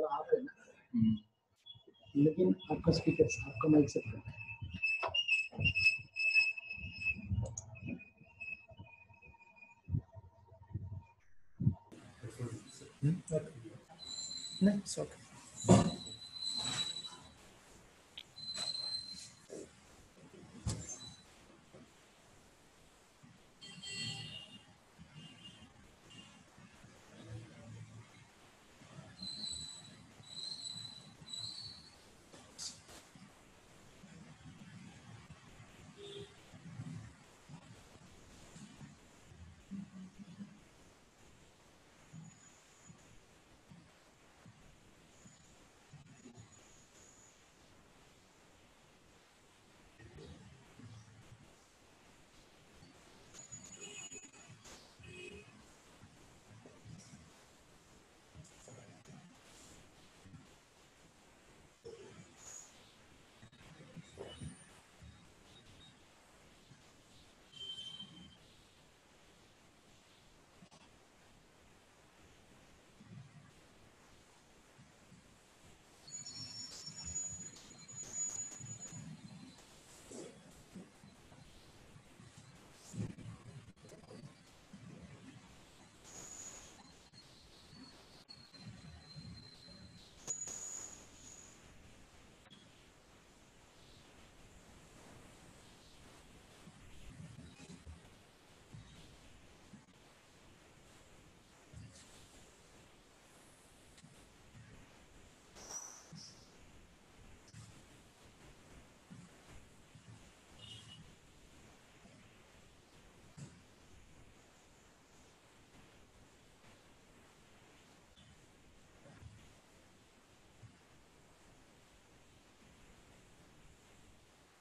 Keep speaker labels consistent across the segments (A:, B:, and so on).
A: वाला आप है ना, लेकिन आपका स्पीकर, आपका माइक सेट है। नहीं, it's okay.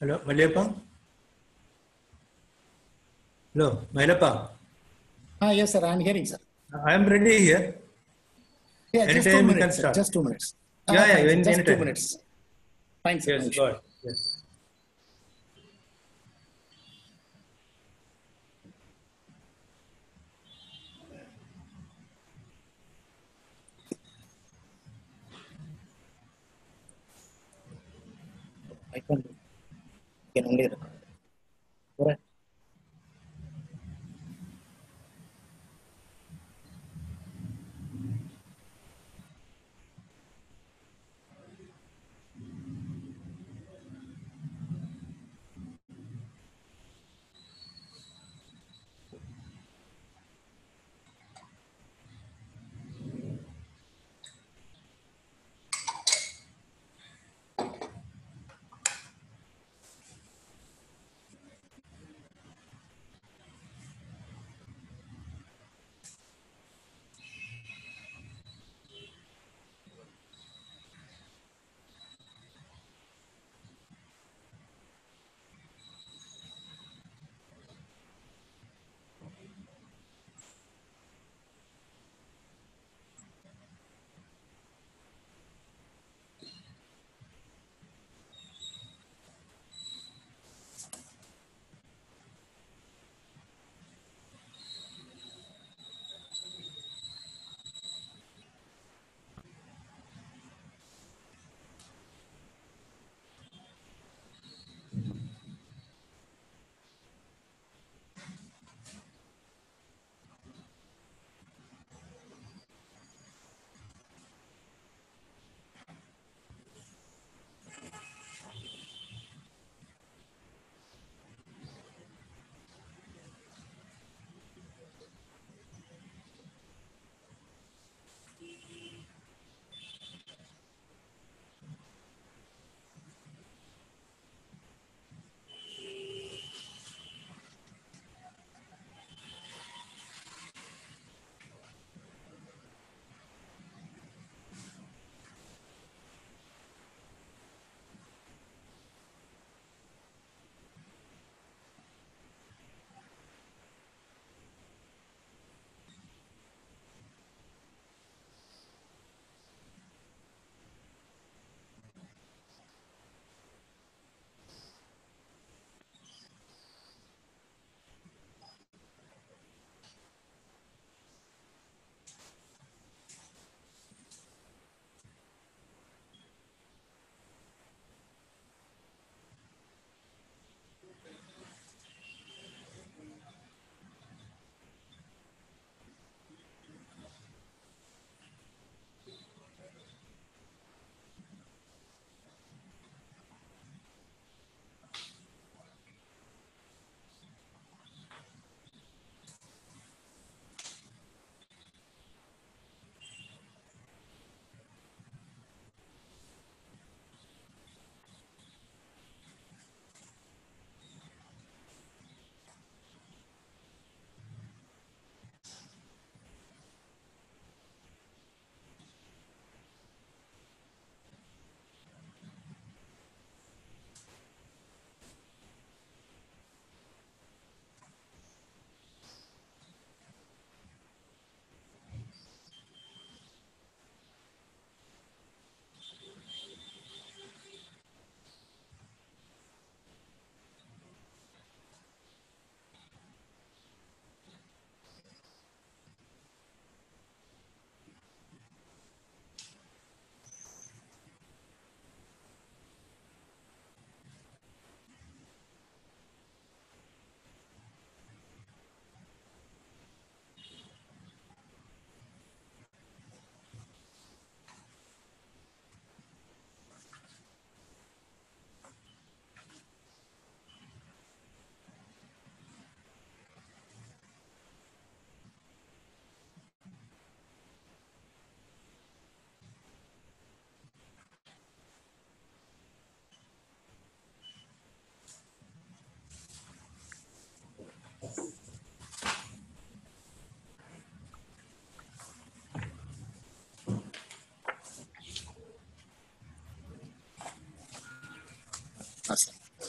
B: Hello, Malayappa? Hello, Malayappa?
A: Yes, sir, I am hearing, sir.
B: I am ready here.
A: Yeah, just 2
B: Anytime we can
A: minutes, sir.
B: start.
A: Just 2 minutes.
B: Yeah,
A: Fine, sir.
B: any
A: Just 2
B: time.
A: minutes. Fine, sir.
B: Yes,
A: No issue.
B: God. Yes.
A: I can't do it. I can only record. Correct.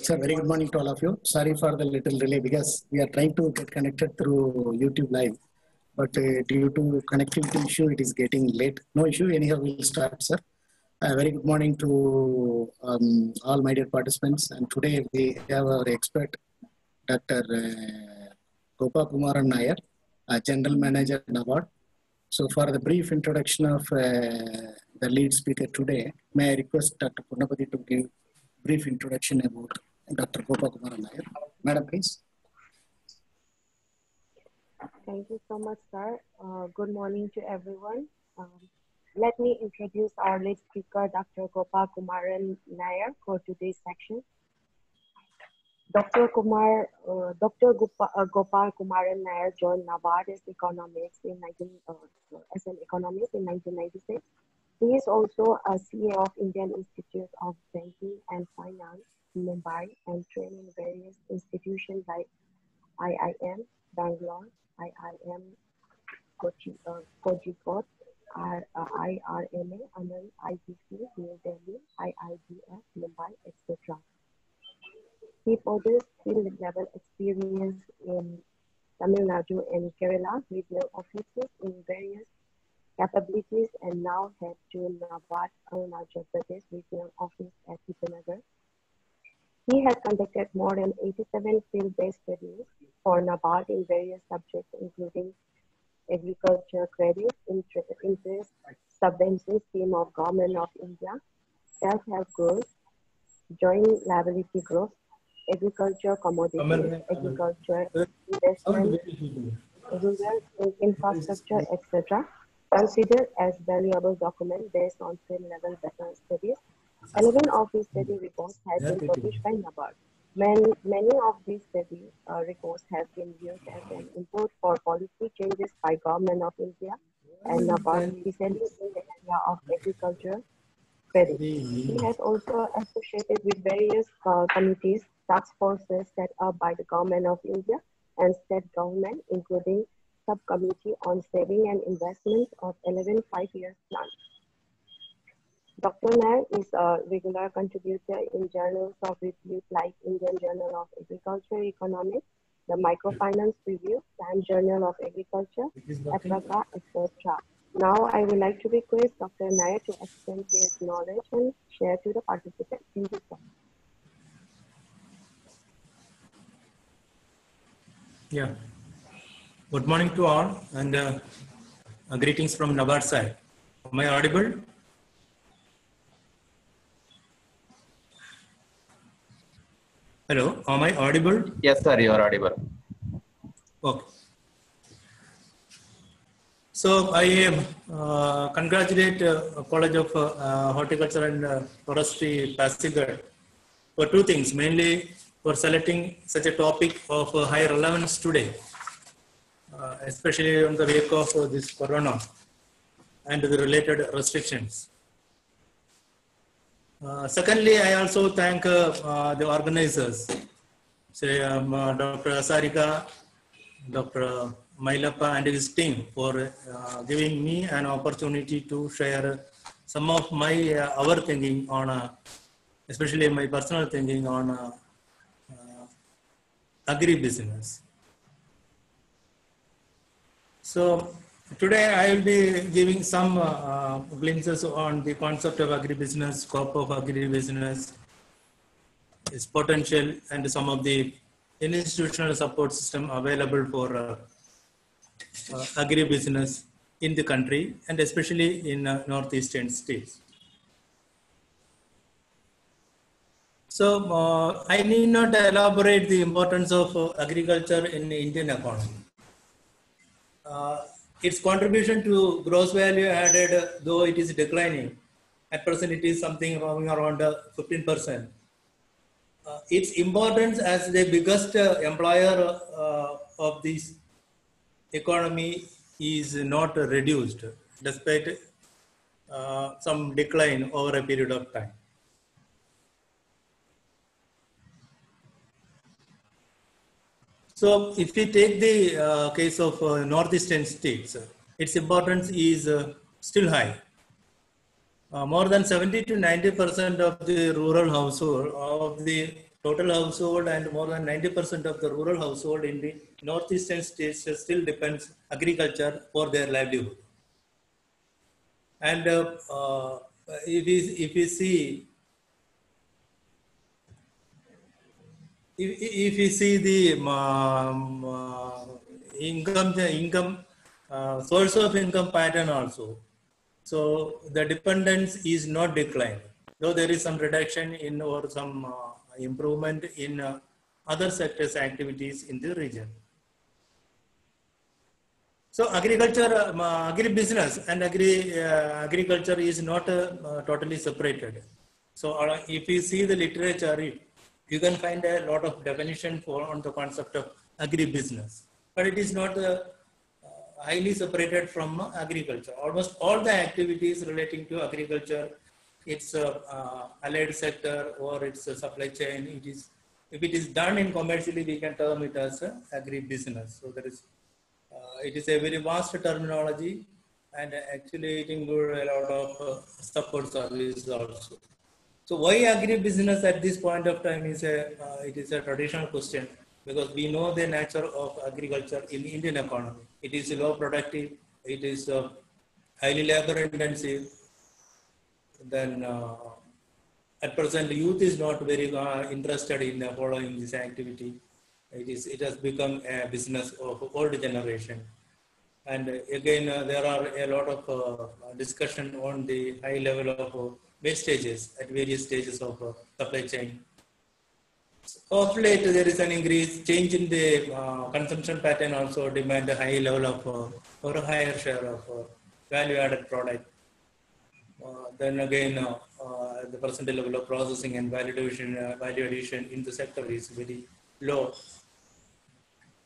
A: Sir, very good morning to all of you. Sorry for the little delay because we are trying to get connected through YouTube Live. But due to connectivity issue, it is getting late. No issue, anyhow, we'll start, sir. Very good morning to all my dear participants. And today we have our expert, Dr. Gopa Kumaran Nair, General Manager, NABARD. So for the brief introduction of the lead speaker today, may I request Dr. Purnapati to give brief introduction about Dr. Gopa Kumaran Nair. Madam, please.
C: Thank you so much, sir. Good morning to everyone. Let me introduce our lead speaker, Dr. Gopa Kumaran Nair, for today's section. Dr. Gopal Kumaran Nair joined NABARD as an economist in 1996. He is also a CA of Indian Institute of Banking and Finance, Mumbai, and trained in various institutions like IIM, Bangalore, IIM, Kozhikode, IRMA, Anand, ITC, New Delhi, IIDF, Mumbai, etc. He possesses field-level experience in Tamil Nadu and Kerala, regional offices in various capabilities, and now head to NABARD Arunachal Pradesh regional office at Itanagar. He has conducted more than 87 field-based studies for NABARD in various subjects, including agriculture credit, interest, subvention scheme of Government of India, self-help growth, joint liability growth, agriculture commodities, agriculture investment, rural infrastructure, etc., considered as valuable document based on field-level veteran studies. 11 of these study reports have been published by NABARD. Many of these study reports have been used as an input for policy changes by Government of India and NABARD, especially in the area of agriculture credit. He has also associated with various committees, task forces set up by the Government of India and state government, including Subcommittee on Saving and Investment of 11 5-year plan. Dr. Nair is a regular contributor in journals of repute like Indian Journal of Agriculture Economics, the Microfinance Review, Time Journal of Agriculture, Africa, etc. Now I would like to request Dr. Nair to extend his knowledge and share to the participants in this talk.
B: Yeah. Good morning to all, and greetings from NABARD side. Am I audible? Hello, am I audible?
D: Yes, sir, you are audible.
B: Okay. So I congratulate College of Horticulture and Forestry, Pasigad, for two things, mainly for selecting such a topic of high relevance today, especially on the wake of this corona and the related restrictions. Secondly, I also thank the organizers, say Dr. Asarika, Dr. Mailappa and his team for giving me an opportunity to share some of my our thinking on, especially my personal thinking on agri-business. So today I will be giving some glimpses on the concept of agribusiness, scope of agribusiness, its potential, and some of the institutional support system available for agribusiness in the country and especially in northeastern states. So I need not elaborate the importance of agriculture in the Indian economy. Its contribution to gross value added, though it is declining, at present it is something around 15%. Its importance as the biggest employer of this economy is not reduced, despite some decline over a period of time. So if we take the case of northeastern states, its importance is still high. More than 70 to 90% of the rural household, of the total household and more than 90% of the rural household in the northeastern states still depends agriculture for their livelihood. And if we see, if you see the source of income pattern also, so the dependence is not declined, though there is some reduction in or some improvement in other sectors activities in the region. So agriculture, agri-business and agriculture is not totally separated. So if you see the literature, you can find a lot of definition on the concept of agri-business, but it is not highly separated from agriculture. Almost all the activities relating to agriculture, it's allied sector or it's a supply chain. It is, if it is done in commercially, we can term it as agri-business. So there is, it is a very vast terminology, and actually it includes a lot of support services also. So why agri-business at this point of time is it is a traditional question, because we know the nature of agriculture in Indian economy. It is low productive, it is highly labor intensive. Then at present, youth is not very interested in following this activity. It has become a business of old generation. And again, there are a lot of discussion on the high level of wastages at various stages of supply chain. Of late, there is an increase, change in the consumption pattern also demand a high level of or a higher share of value-added product. Then again, the percentage level of processing and value addition in the sector is very low.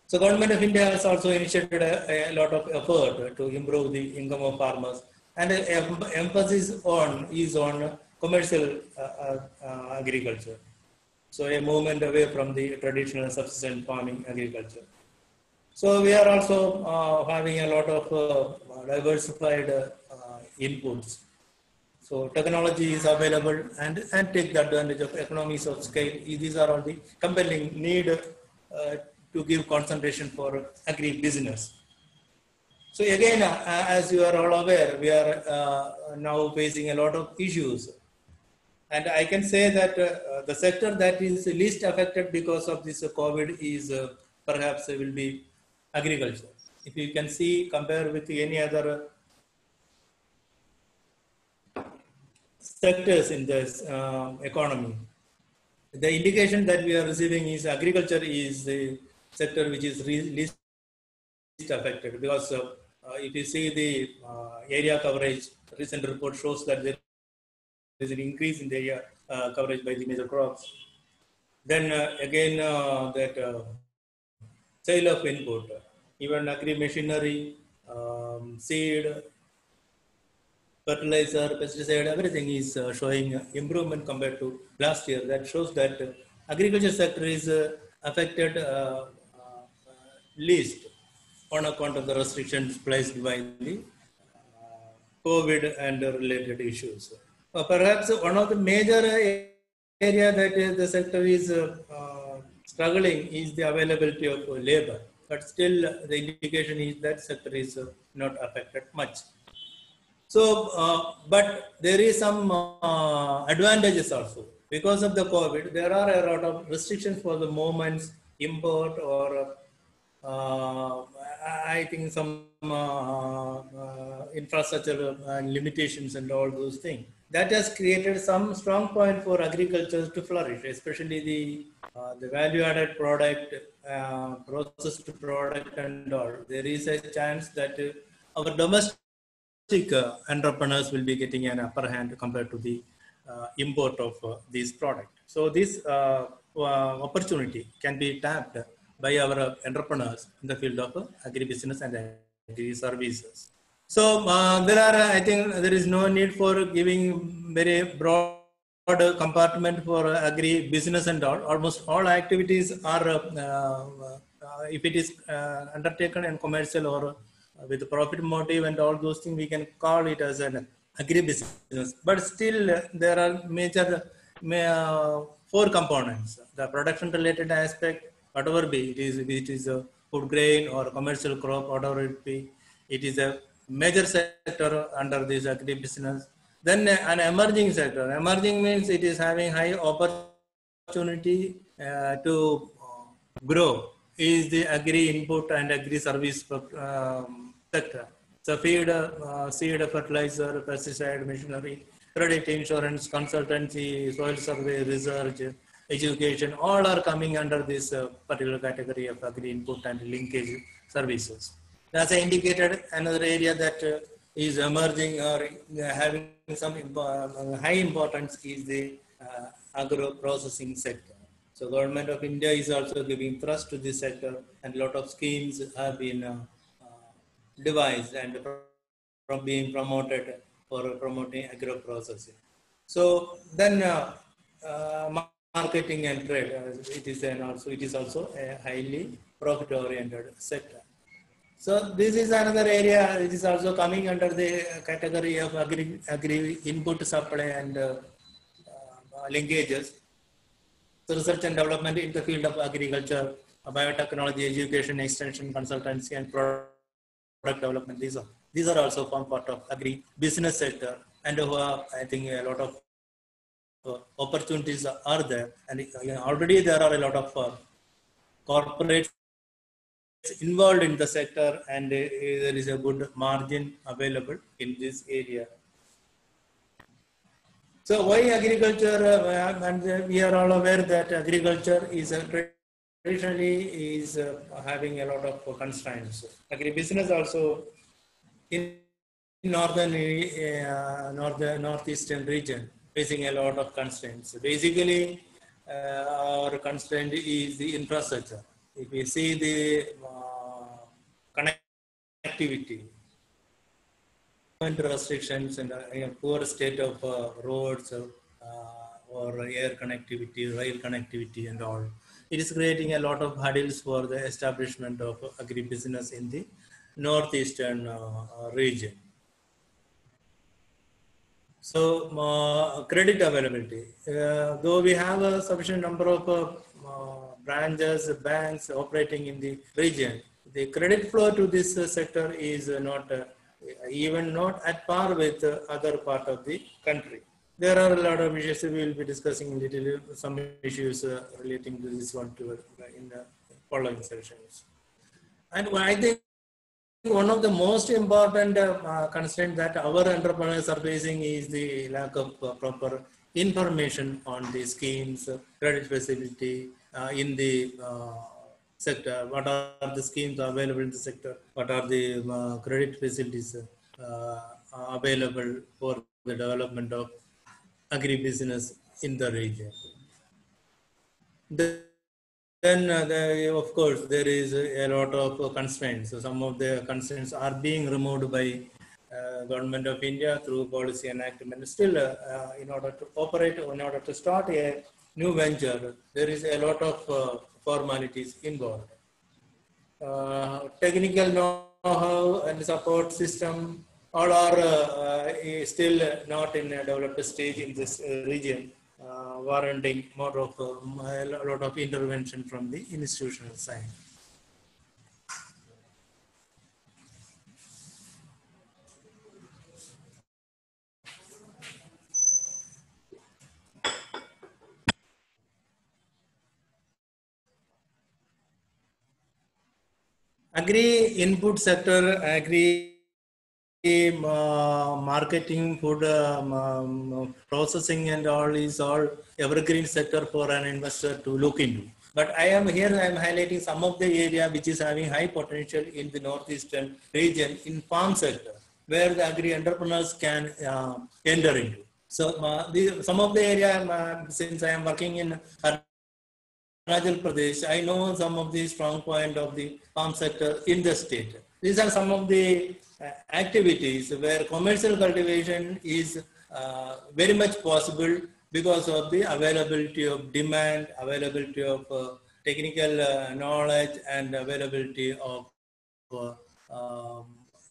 B: So Government of India has also initiated a lot of effort to improve the income of farmers, and emphasis is on commercial agriculture. So a movement away from the traditional subsistence farming agriculture. So we are also having a lot of diversified inputs. So technology is available and take the advantage of economies of scale. These are all the compelling need to give concentration for agri-business. So again, as you are all aware, we are now facing a lot of issues. And I can say that the sector that is least affected because of this COVID is perhaps will be agriculture. If you can see, compare with any other sectors in this economy, the indication that we are receiving is agriculture is the sector which is least affected, because if you see the area coverage, recent report shows that there is an increase in the area coverage by the major crops. Then again, that sale of input, even agri machinery, seed, fertilizer, pesticide, everything is showing improvement compared to last year. That shows that agriculture sector is affected least on account of the restrictions placed by the COVID and related issues. Perhaps one of the major area that the sector is struggling is the availability of labor, but still the indication is that sector is not affected much. So, but there is some advantages also. Because of the COVID, there are a lot of restrictions for the movements, import, or I think some infrastructure limitations and all those things. That has created some strong point for agriculture to flourish, especially the value-added product, processed product and all. There is a chance that our domestic entrepreneurs will be getting an upper hand compared to the import of these products. So this opportunity can be tapped by our entrepreneurs in the field of agribusiness and agri-services. So there are, I think there is no need for giving very broad compartment for agri-business and all. Almost all activities are, if it is undertaken in commercial or with profit motive and all those things, we can call it as an agribusiness. But still, there are major four components: the production related aspect, whatever be it is a food grain or commercial crop, whatever it be, it is a major sector under this agri business. Then an emerging sector. Emerging means it is having high opportunity to grow. Is the agri input and agri service sector. So feed, seed, fertilizer, pesticide, machinery, credit, insurance, consultancy, soil survey, research, education, all are coming under this particular category of agri input and linkage services. As I indicated, another area that is emerging or having some high importance is the agro processing sector. So government of India is also giving thrust to this sector, and a lot of schemes have been devised and from being promoted for promoting agro processing. So then marketing and trade, it is also a highly profit oriented sector. So this is another area which is also coming under the category of agri input supply and linkages. So research and development in the field of agriculture, biotechnology, education, extension, consultancy, and product development. These are also form part of agri business sector, and I think a lot of opportunities are there, and already there are a lot of corporates involved in the sector, and there is a good margin available in this area. So why agriculture? And we are all aware that agriculture is traditionally is having a lot of constraints. Agribusiness also in northeastern region facing a lot of constraints. Basically, our constraint is the infrastructure. If we see the connectivity, restrictions and poor state of roads or air connectivity, rail connectivity and all, it is creating a lot of hurdles for the establishment of agribusiness in the northeastern region. So credit availability, though we have a sufficient number of branches, banks operating in the region, the credit flow to this sector is not even not at par with other part of the country. There are a lot of issues we will be discussing some issues relating to this one in the following sessions. And I think one of the most important constraints that our entrepreneurs are facing is the lack of proper information on the schemes, credit facility in the sector. What are the schemes available in the sector? What are the credit facilities available for the development of agribusiness in the region? Then, of course, there is a lot of constraints. So some of the constraints are being removed by Government of India through policy enactment. Still, in order to operate, in order to start a new venture, there is a lot of formalities involved. Technical know-how and support system, all are still not in a developed stage in this region. Warranting more of a lot of intervention from the institutional side. Agri input sector, agri marketing, food processing and all is all evergreen sector for an investor to look into. But I am highlighting some of the area which is having high potential in the northeastern region in farm sector, where the agri entrepreneurs can enter into. So some of the area, since I am working in Arunachal Pradesh, I know some of the strong point of the farm sector in the state. These are some of the activities where commercial cultivation is very much possible because of the availability of demand, availability of technical knowledge, and availability of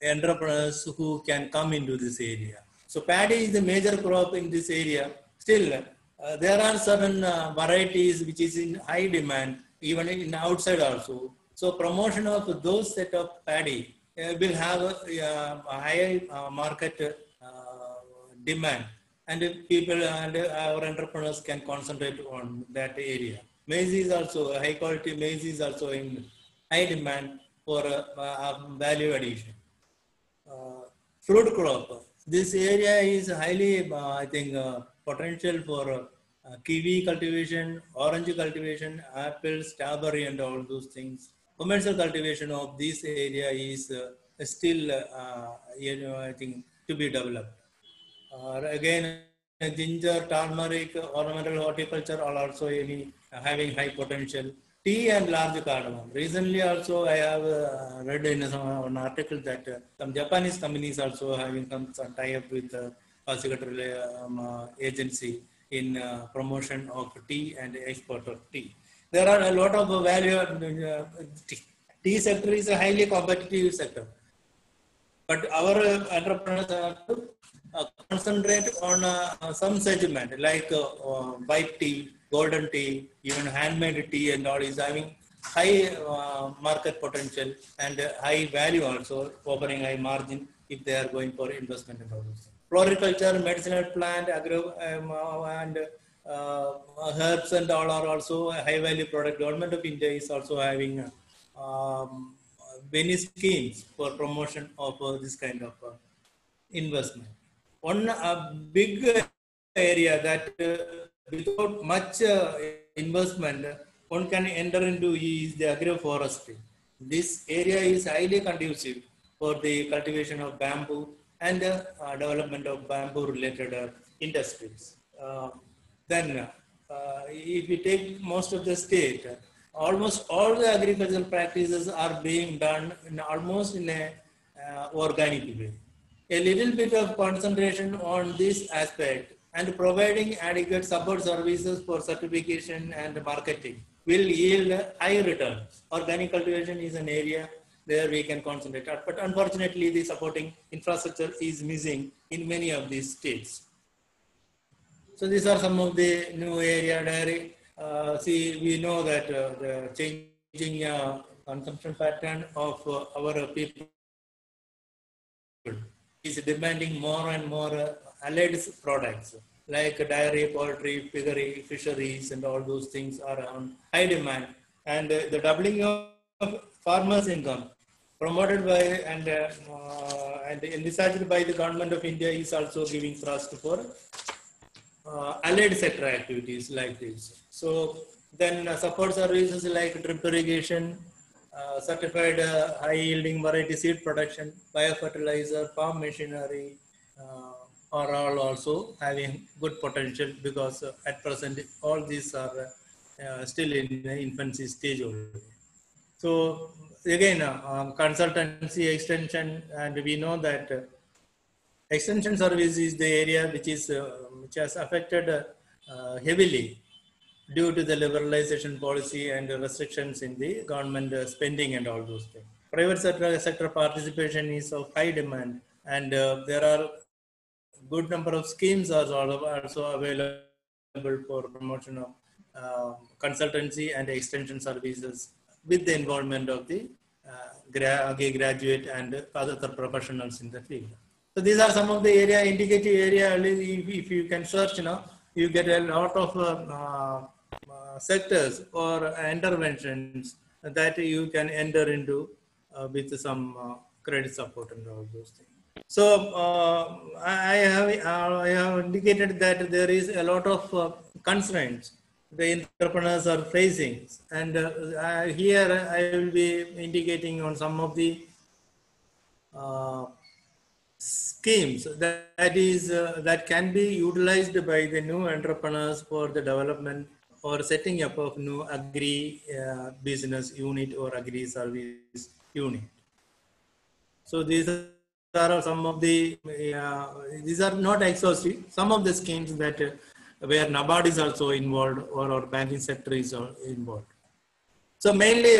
B: entrepreneurs who can come into this area. So paddy is the major crop in this area. Still, there are certain varieties which is in high demand, even in outside also. So promotion of those set of paddy will have a high market demand, and if people and our entrepreneurs can concentrate on that area. Maize is also high quality. Maize is also in high demand for value addition. Fruit crop. This area is highly, I think, potential for kiwi cultivation, orange cultivation, apple, strawberry, and all those things. Commercial cultivation of this area is still, I think, to be developed. Again, ginger, turmeric, ornamental horticulture are also having high potential. Tea and large cardamom. Recently also I have read in an article that some Japanese companies also having some tie-up with secretary agency in promotion of tea and export of tea. There are a lot of value. Tea sector is a highly competitive sector. But our entrepreneurs have to concentrate on some segment like white tea, golden tea, even handmade tea and all is having high market potential and high value also, offering high margin if they are going for investment and all those. Floriculture, medicinal plant, agro and herbs and all are also a high value product. Government of India is also having many schemes for promotion of this kind of investment. One big area that without much investment one can enter into is the agroforestry. This area is highly conducive for the cultivation of bamboo and development of bamboo related industries. Then if we take most of the state, almost all the agricultural practices are being done in almost in a organic way. A little bit of concentration on this aspect and providing adequate support services for certification and marketing will yield high returns. Organic cultivation is an area where we can concentrate, but unfortunately the supporting infrastructure is missing in many of these states. So these are some of the new area dairy. See, we know that the changing consumption pattern of our people is demanding more and more allied products like dairy, poultry, piggery, fisheries, and all those things are on high demand. And the doubling of farmers' income promoted by and envisaged by the government of India is also giving thrust for allied sector activities like this. So then support services like drip irrigation, certified high yielding variety seed production, biofertilizer, farm machinery are all also having good potential because at present all these are still in the infancy stage only. So again, consultancy, extension, and we know that extension service is the area which has affected heavily due to the liberalization policy and restrictions in the government spending and all those things. Private sector participation is of high demand, and there are good number of schemes are also available for promotion of consultancy and extension services with the involvement of the graduate and other professionals in the field. So these are some of the area, indicative area. If you can search, you get a lot of sectors or interventions that you can enter into with some credit support and all those things. So I have indicated that there is a lot of constraints the entrepreneurs are facing, and here I will be indicating on some of the schemes that can be utilized by the new entrepreneurs for the development or setting up of new agri business unit or agri service unit. So these are some of the these are not exhaustive. Some of the schemes that where NABARD is also involved or our banking sector is involved. So mainly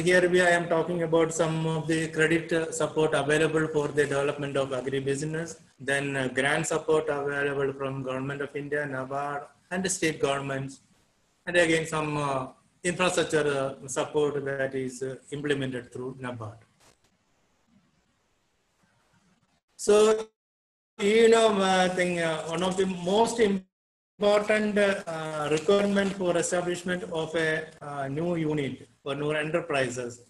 B: here I am talking about some of the credit support available for the development of agribusiness, then grant support available from Government of India, NABARD, and the state governments, and again some infrastructure support that is implemented through NABARD. So, you know, I think one of the most important requirement for establishment of a new unit or new enterprises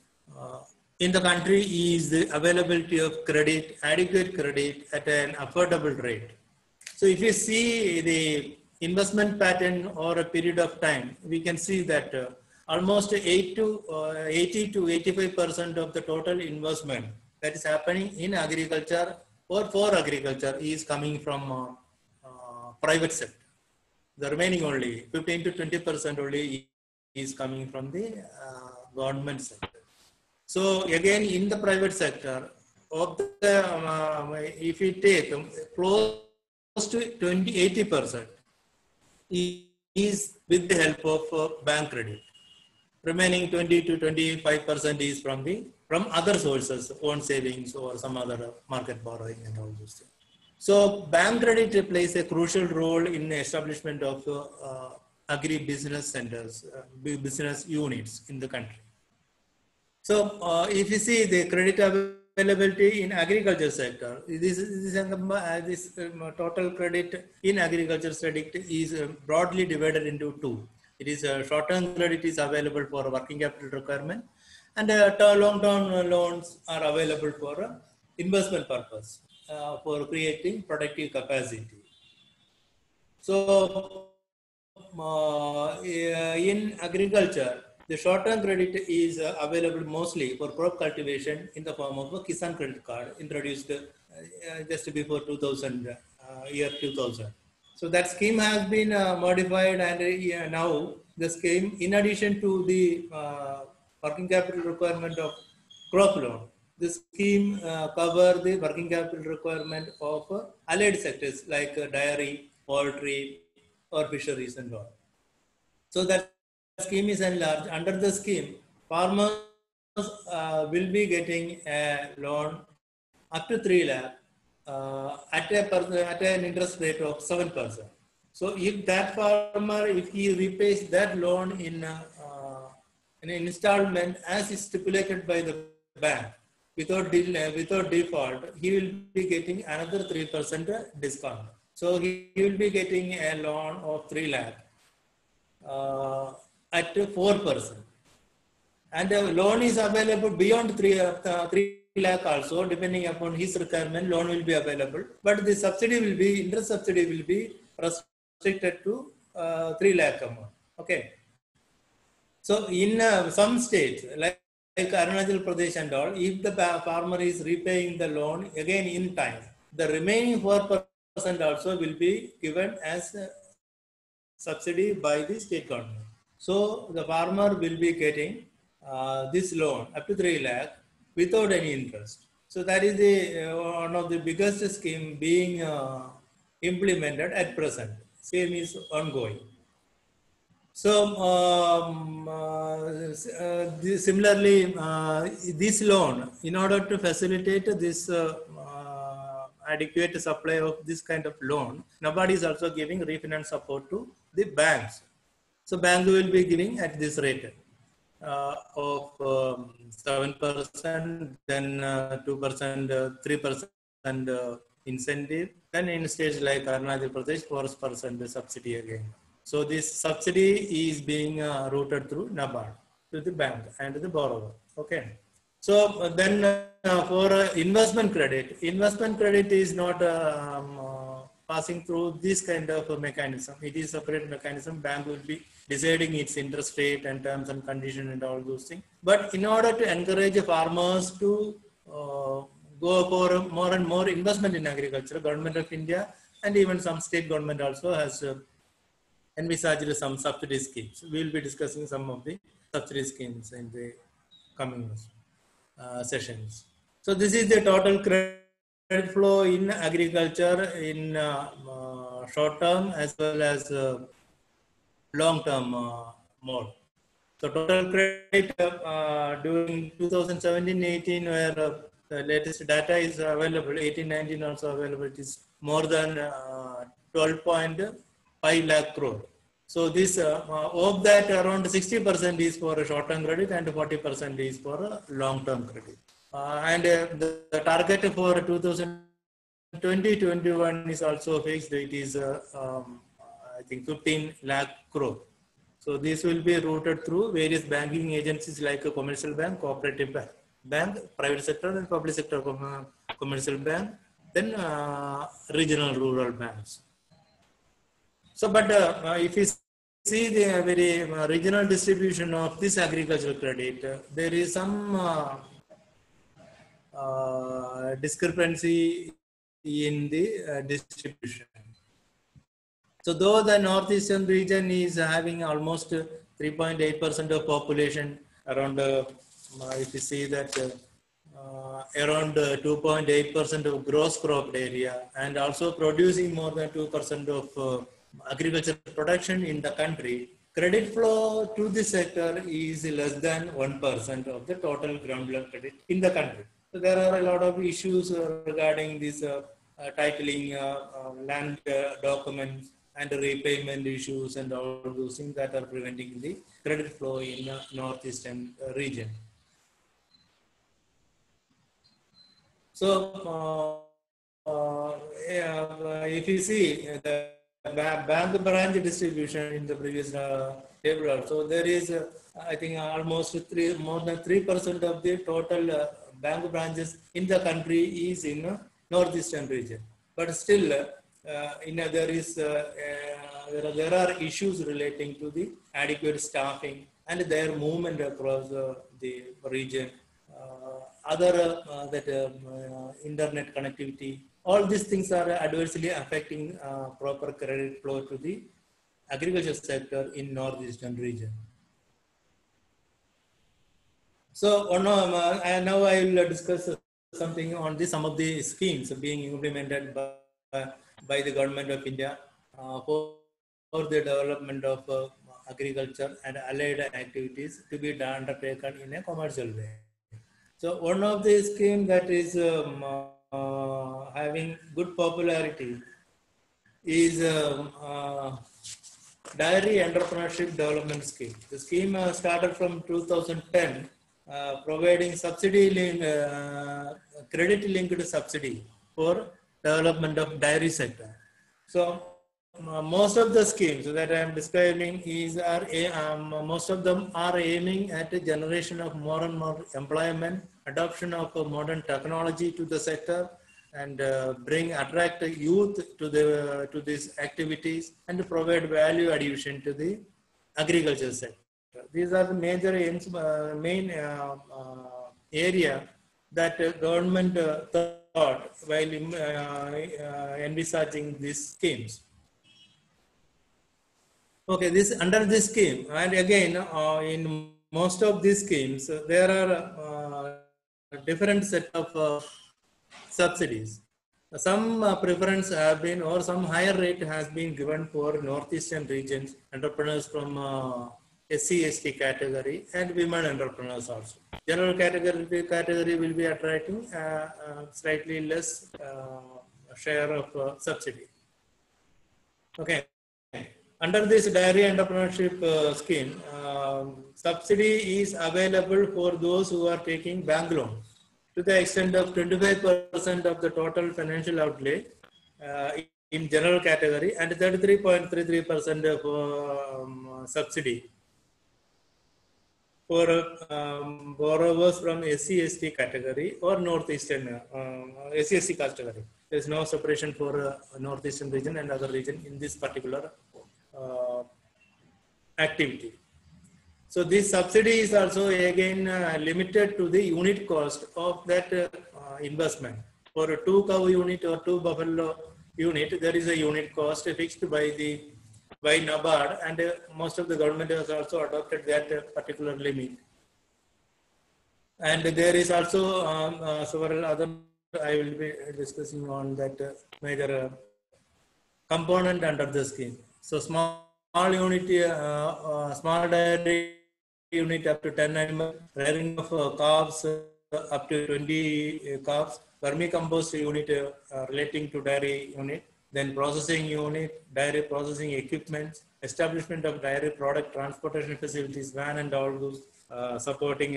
B: in the country is the availability of credit, adequate credit at an affordable rate. So if you see the investment pattern or a period of time, we can see that almost 80 to 85% of the total investment that is happening in agriculture or for agriculture is coming from private sector. The remaining only 15 to 20% only is coming from the government sector. So again, in the private sector, of the if we take close to 80% is with the help of bank credit. Remaining 20 to 25% is from other sources, own savings or some other market borrowing and all those things. So bank credit plays a crucial role in the establishment of agri-business centers, business units in the country. So if you see the credit availability in agriculture sector, this total credit in agriculture sector is broadly divided into two. It is short-term credit is available for working capital requirement, and long-term loans are available for investment purpose, for creating productive capacity. So in agriculture, the short-term credit is available mostly for crop cultivation in the form of a Kisan credit card introduced just before 2000, year 2000. So that scheme has been modified, and now the scheme, in addition to the working capital requirement of crop loan, the scheme cover the working capital requirement of allied sectors like dairy, poultry, or fisheries and all. So that scheme is enlarged. Under the scheme, farmers will be getting a loan up to 3 lakh at an interest rate of 7%. So if that farmer, if he repays that loan in an installment as is stipulated by the bank without default, he will be getting another 3% discount. So he will be getting a loan of 3 lakh at 4%. And the loan is available beyond 3 lakh also, depending upon his requirement, loan will be available. But the subsidy will be, interest subsidy will be restricted to 3 lakh amount. Okay. So in some states, like Arunachal Pradesh and all, if the farmer is repaying the loan again in time, the remaining 4% also will be given as subsidy by the state government. So the farmer will be getting this loan up to 3 lakh without any interest. So that is the one of the biggest scheme being implemented at present. Scheme is ongoing. So similarly, this loan, in order to facilitate this adequate supply of this kind of loan, NABARD is also giving refinance support to the banks. So bank will be giving at this rate of 7%, then 2%, 3% incentive. Then in states like Arunachal Pradesh, 4% subsidy again. So this subsidy is being routed through NABARD to the bank and the borrower. Okay. So then for investment credit is not passing through this kind of a mechanism. It is a separate mechanism. Bank will be deciding its interest rate and terms and conditions and all those things. But in order to encourage farmers to go for more and more investment in agriculture, Government of India and even some state government also has envisaged some subsidy schemes. We will be discussing some of the subsidy schemes in the coming sessions. So this is the total credit flow in agriculture in short term as well as long term mode. So total credit during 2017-18, where the latest data is available, 18-19 also available, it is more than 12.5 5 lakh crore. So this of that around 60% is for short-term credit and 40% is for long-term credit. The target for 2020-21 is also fixed. It is I think 15 lakh crore. So this will be routed through various banking agencies like a commercial bank, cooperative bank, private sector and public sector commercial bank, then regional rural banks. So, but if you see the very regional distribution of this agricultural credit, there is some discrepancy in the distribution. So though the northeastern region is having almost 3.8% of population, around if you see that around 2.8% of gross cropped area, and also producing more than 2% of agricultural production in the country, credit flow to this sector is less than 1% of the total ground level credit in the country. So there are a lot of issues regarding this titling, land documents, and repayment issues, and all those things that are preventing the credit flow in northeastern region. So if you see the bank branch distribution in the previous table, so there is I think almost more than 3% of the total bank branches in the country is in northeastern region. But still, there are issues relating to the adequate staffing and their movement across the region. Internet connectivity, all these things are adversely affecting proper credit flow to the agriculture sector in northeastern region. So now I will discuss something on some of the schemes being implemented by the government of India for the development of agriculture and allied activities to be undertaken in a commercial way. So one of the schemes that is having good popularity is Dairy Entrepreneurship Development Scheme. The scheme started from 2010, providing credit-linked subsidy for development of dairy sector. So most of the schemes that I am describing most of them are aiming at a generation of more and more employment, adoption of modern technology to the sector, and attract youth to these activities, and provide value addition to the agriculture sector. These are the major main area that government thought while envisaging these schemes. Okay, under this scheme, and again, in most of these schemes, there are different set of subsidies. Some preference have been, or some higher rate has been given for northeastern regions, entrepreneurs from SC/ST category, and women entrepreneurs also. General category will be attracting slightly less share of subsidy. Okay. Under this Dairy Entrepreneurship Scheme, subsidy is available for those who are taking bank loans to the extent of 25% of the total financial outlay in general category, and 33.33% of subsidy for borrowers from SC/ST category or northeastern SC/ST category. There is no separation for northeastern region and other region in this particular activity. So this subsidy is also again limited to the unit cost of that investment. For a 2 cow unit or 2 buffalo unit, there is a unit cost fixed by NABARD, and most of the government has also adopted that particular limit. And there is also several other, I will be discussing on that major component under the scheme. So small unit, small dairy unit up to 10 animals, rearing of calves up to 20 calves, vermicompost unit relating to dairy unit, then processing unit, dairy processing equipment, establishment of dairy product transportation facilities, van and all those supporting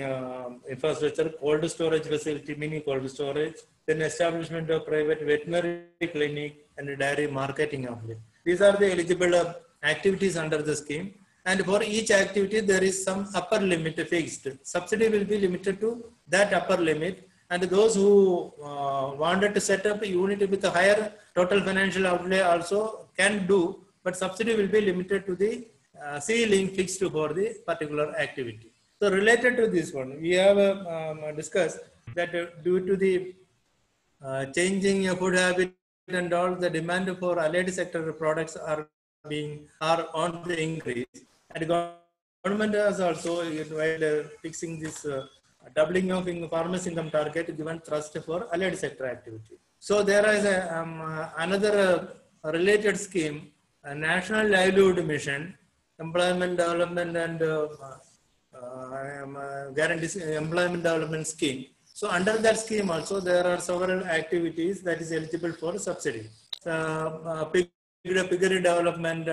B: infrastructure, cold storage facility, mini cold storage, then establishment of private veterinary clinic and dairy marketing outlet. These are the eligible activities under the scheme. And for each activity, there is some upper limit fixed. Subsidy will be limited to that upper limit. And those who wanted to set up a unit with a higher total financial outlay also can do, but subsidy will be limited to the ceiling fixed for the particular activity. So related to this one, we have discussed that due to the changing food habit and all, the demand for allied sector products are on the increase. And government has also, while fixing this doubling of farmers' income target, given thrust for allied sector activity. So there is another related scheme, a National Livelihood Mission, Employment Development and Guarantees Employment Development Scheme. So under that scheme also there are several activities that is eligible for subsidy. Piggery development,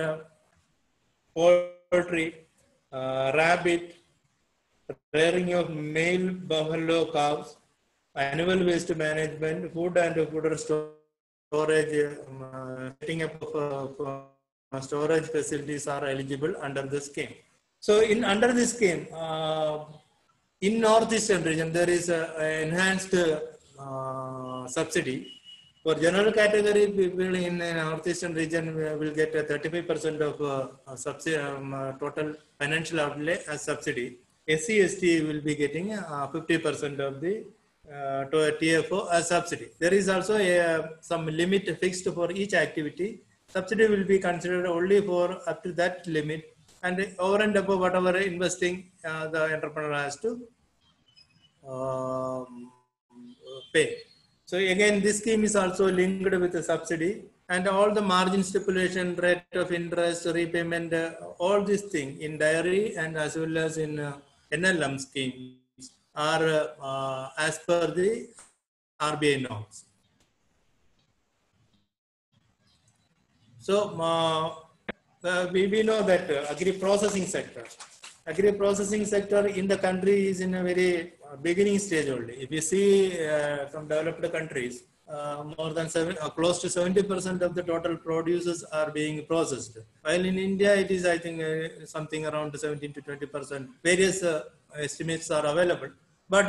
B: poultry, rabbit, rearing of male buffalo calves, annual waste management, food and food storage, setting up of storage facilities are eligible under the scheme. So under this scheme, in Northeastern region, there is an enhanced subsidy. For general category people in Northeastern region, will get 35% of subsidy, total financial outlay as subsidy. SC, ST will be getting 50% of the TFO as subsidy. There is also some limit fixed for each activity. Subsidy will be considered only for up to that limit, and over and above whatever investing the entrepreneur has to pay. So again, this scheme is also linked with a subsidy, and all the margin stipulation, rate of interest, repayment, all these things in dairy and as well as in NLM schemes are as per the RBI norms. So we know that agri-processing sector in the country is in a very beginning stage only. If you see from developed countries, more than close to 70% of the total produces are being processed. While in India, it is, I think, something around 17 to 20%. Various estimates are available. But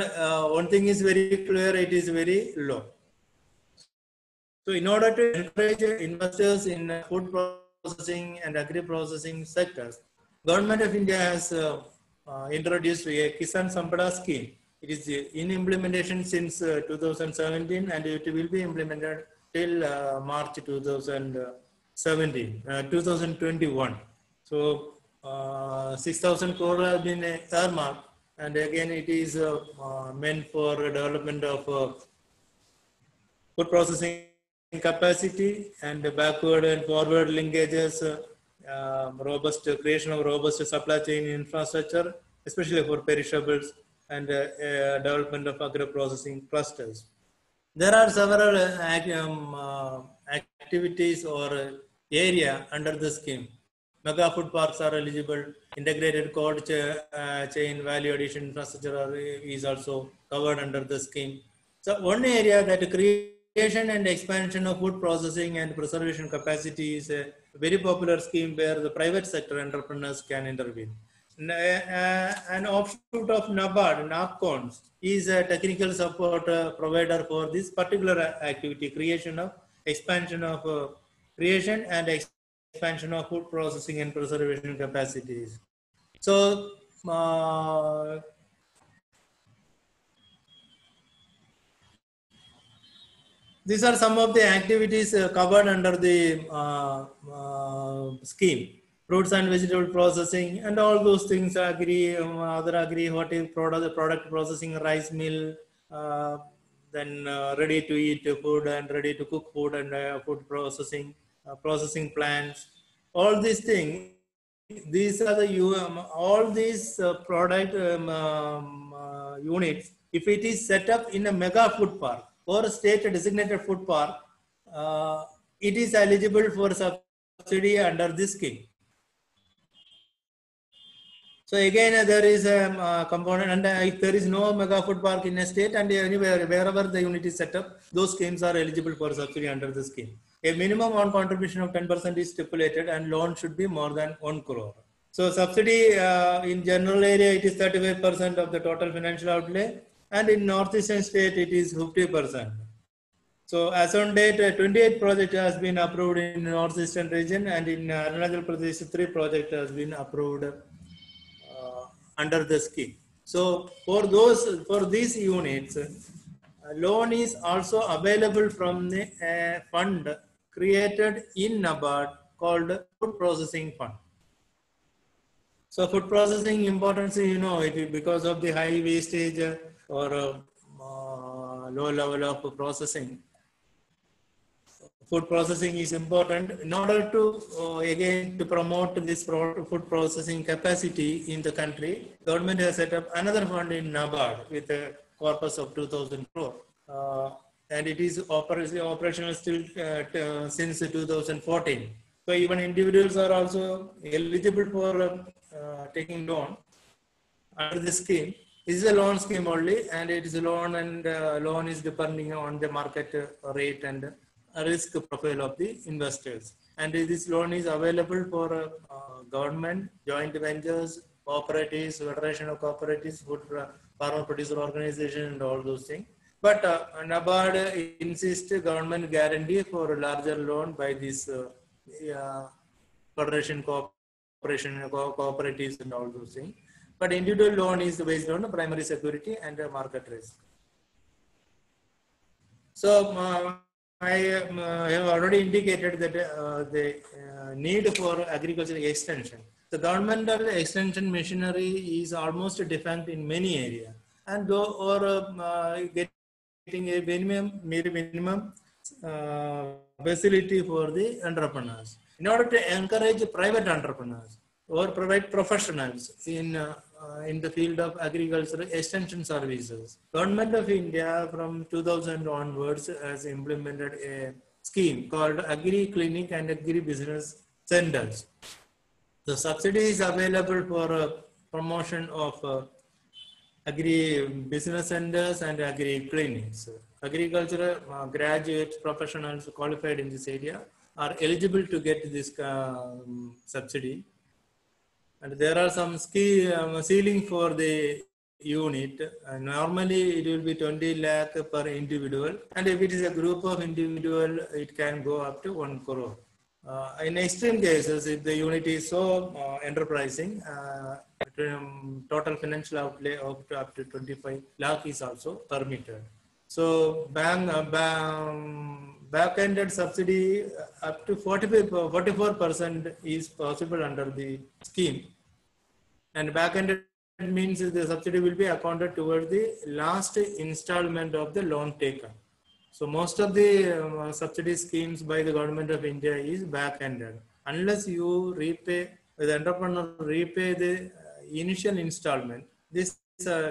B: one thing is very clear, it is very low. So in order to encourage investors in food processing and agri-processing sectors, Government of India has introduced a Kisan Sampada scheme. It is in implementation since 2017, and it will be implemented till March 2021. So 6,000 crore have been earmarked, and again it is meant for development of food processing capacity and backward and forward linkages, creation of robust supply chain infrastructure, especially for perishables, and development of agro-processing clusters. There are several activities or area under the scheme. Mega food parks are eligible. Integrated cold chain value addition infrastructure is also covered under the scheme. So one area that creation and expansion of food processing and preservation capacity is a very popular scheme where the private sector entrepreneurs can intervene. An offshoot of NABARD, NAPCONS, is a technical support provider for this particular activity, creation and expansion of food processing and preservation capacities. So, these are some of the activities covered under the scheme. Fruits and vegetable processing and all those things, other product processing, rice mill, then ready to eat food and ready to cook food and food processing, processing plants, all these things. These are the all these product units. If it is set up in a mega food park or a state designated food park, it is eligible for subsidy under this scheme. So again, there is a component, and if there is no mega food park in a state and anywhere, wherever the unit is set up, those schemes are eligible for subsidy under the scheme. A minimum on contribution of 10% is stipulated, and loan should be more than 1 crore. So subsidy in general area, it is 35% of the total financial outlay, and in northeastern state, it is 50%. So as on date, 28 project has been approved in northeastern region, and in Arunachal Pradesh, 3 project has been approved under the scheme. So for these units, loan is also available from the fund created in NABARD called Food Processing Fund. So food processing importance, you know, it because of the high wastage or low level of processing. Food processing is important in order to again to promote this food processing capacity in the country. Government has set up another fund in NABARD with a corpus of 2,000 crore, and it is operational still since 2014. So even individuals are also eligible for taking loan under this scheme. This is a loan scheme only, and it is a loan, and loan is depending on the market rate and risk profile of the investors. And this loan is available for government, joint ventures, cooperatives, federation of cooperatives, food farmer producer organization, and all those things. But NABARD insists government guarantee for a larger loan by this federation, cooperation, cooperatives, and all those things. But individual loan is based on primary security and market risk. So I have already indicated that the need for agricultural extension. The governmental extension machinery is almost defunct in many areas, and getting a minimum facility for the entrepreneurs. In order to encourage private entrepreneurs or private professionals in the field of agricultural extension services, Government of India from 2000 onwards has implemented a scheme called Agri Clinic and Agri Business Centers. The subsidy is available for promotion of agri business centers and agri clinics. Agricultural graduates, professionals qualified in this area are eligible to get this subsidy. And there are some ceiling for the unit. Normally it will be 20 lakh per individual, and if it is a group of individual, it can go up to 1 crore. In extreme cases, if the unit is so enterprising, total financial outlay of up to 25 lakh is also permitted. So back-ended subsidy up to 44% is possible under the scheme. And back-ended means the subsidy will be accounted towards the last installment of the loan taken. So most of the subsidy schemes by the Government of India is back-ended. Unless you repay, the entrepreneur repay the initial installment, this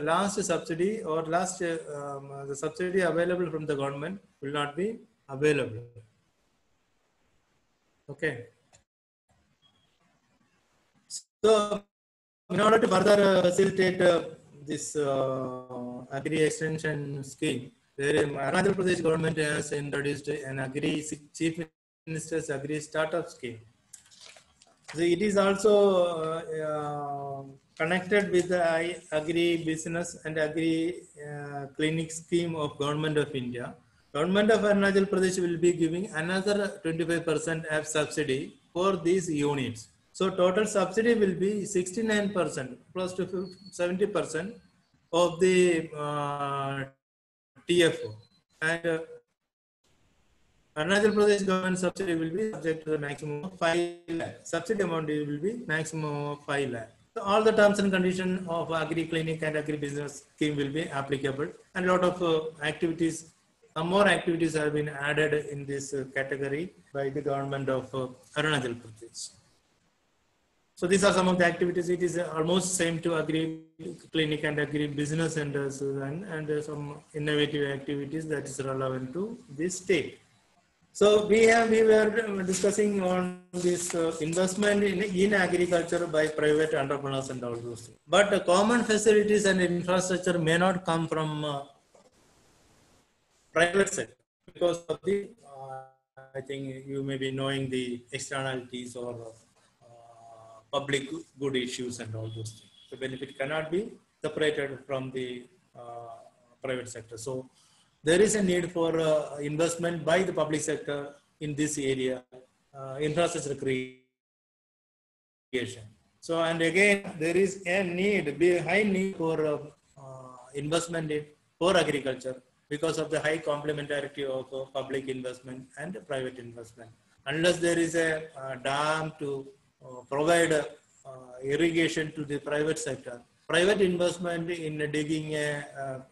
B: last subsidy or the subsidy available from the government will not be available. Okay. So in order to further facilitate this agri extension scheme, Arunachal Pradesh government has introduced an Chief Minister's Agri Startup Scheme. So it is also connected with the Agri Business and Agri Clinic Scheme of Government of India. Government of Arunachal Pradesh will be giving another 25% of subsidy for these units. So total subsidy will be 69% plus to 70% of the TFO. And Arunachal Pradesh government subsidy will be subject to the maximum of 5 lakh. Subsidy amount will be maximum of 5 lakh. So all the terms and conditions of Agri Clinic and Agri Business Scheme will be applicable, and a lot of activities, more activities have been added in this category by the government of Arunachal Pradesh. So these are some of the activities. It is almost same to Agri Clinic and Agri Business Centers, and some innovative activities that is relevant to this state. So we were discussing on this investment in agriculture by private entrepreneurs and all those things. But common facilities and infrastructure may not come from private sector because of the, I think you may be knowing the externalities or public good issues and all those things. The benefit cannot be separated from the private sector. So there is a need for investment by the public sector in this area, infrastructure creation. So, and again, there is a need, high need for investment for agriculture because of the high complementarity of public investment and private investment. Unless there is a dam to provide irrigation to the private sector, private investment in digging a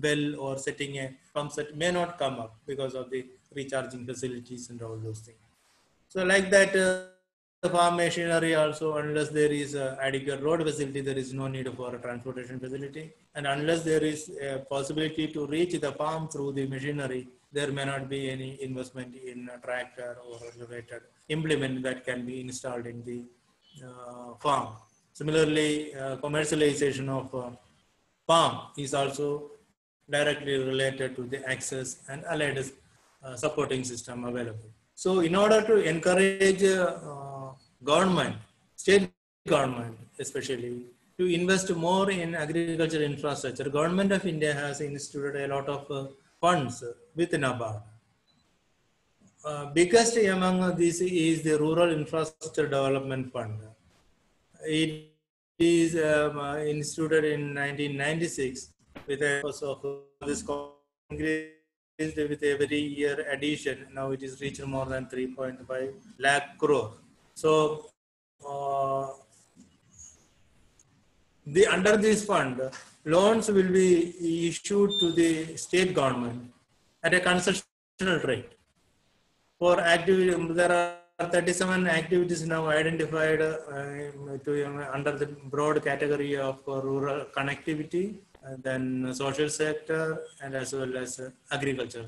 B: well or setting a pump set may not come up because of the recharging facilities and all those things. So like that, farm machinery also, unless there is adequate road facility, there is no need for a transportation facility. And unless there is a possibility to reach the farm through the machinery, there may not be any investment in a tractor or related implement that can be installed in the farm. Similarly, commercialization of farm is also directly related to the access and allied supporting system available. So in order to encourage government, state government especially, to invest more in agricultural infrastructure, Government of India has instituted a lot of funds with NABARD. Biggest among these is the Rural Infrastructure Development Fund. It is instituted in 1996 with a purpose of this increased with every year addition. Now it is reached more than 3.5 lakh crore. So under this fund, loans will be issued to the state government at a concessional rate. For activity, there are 37 activities now identified under the broad category of rural connectivity, and then social sector, and as well as agriculture.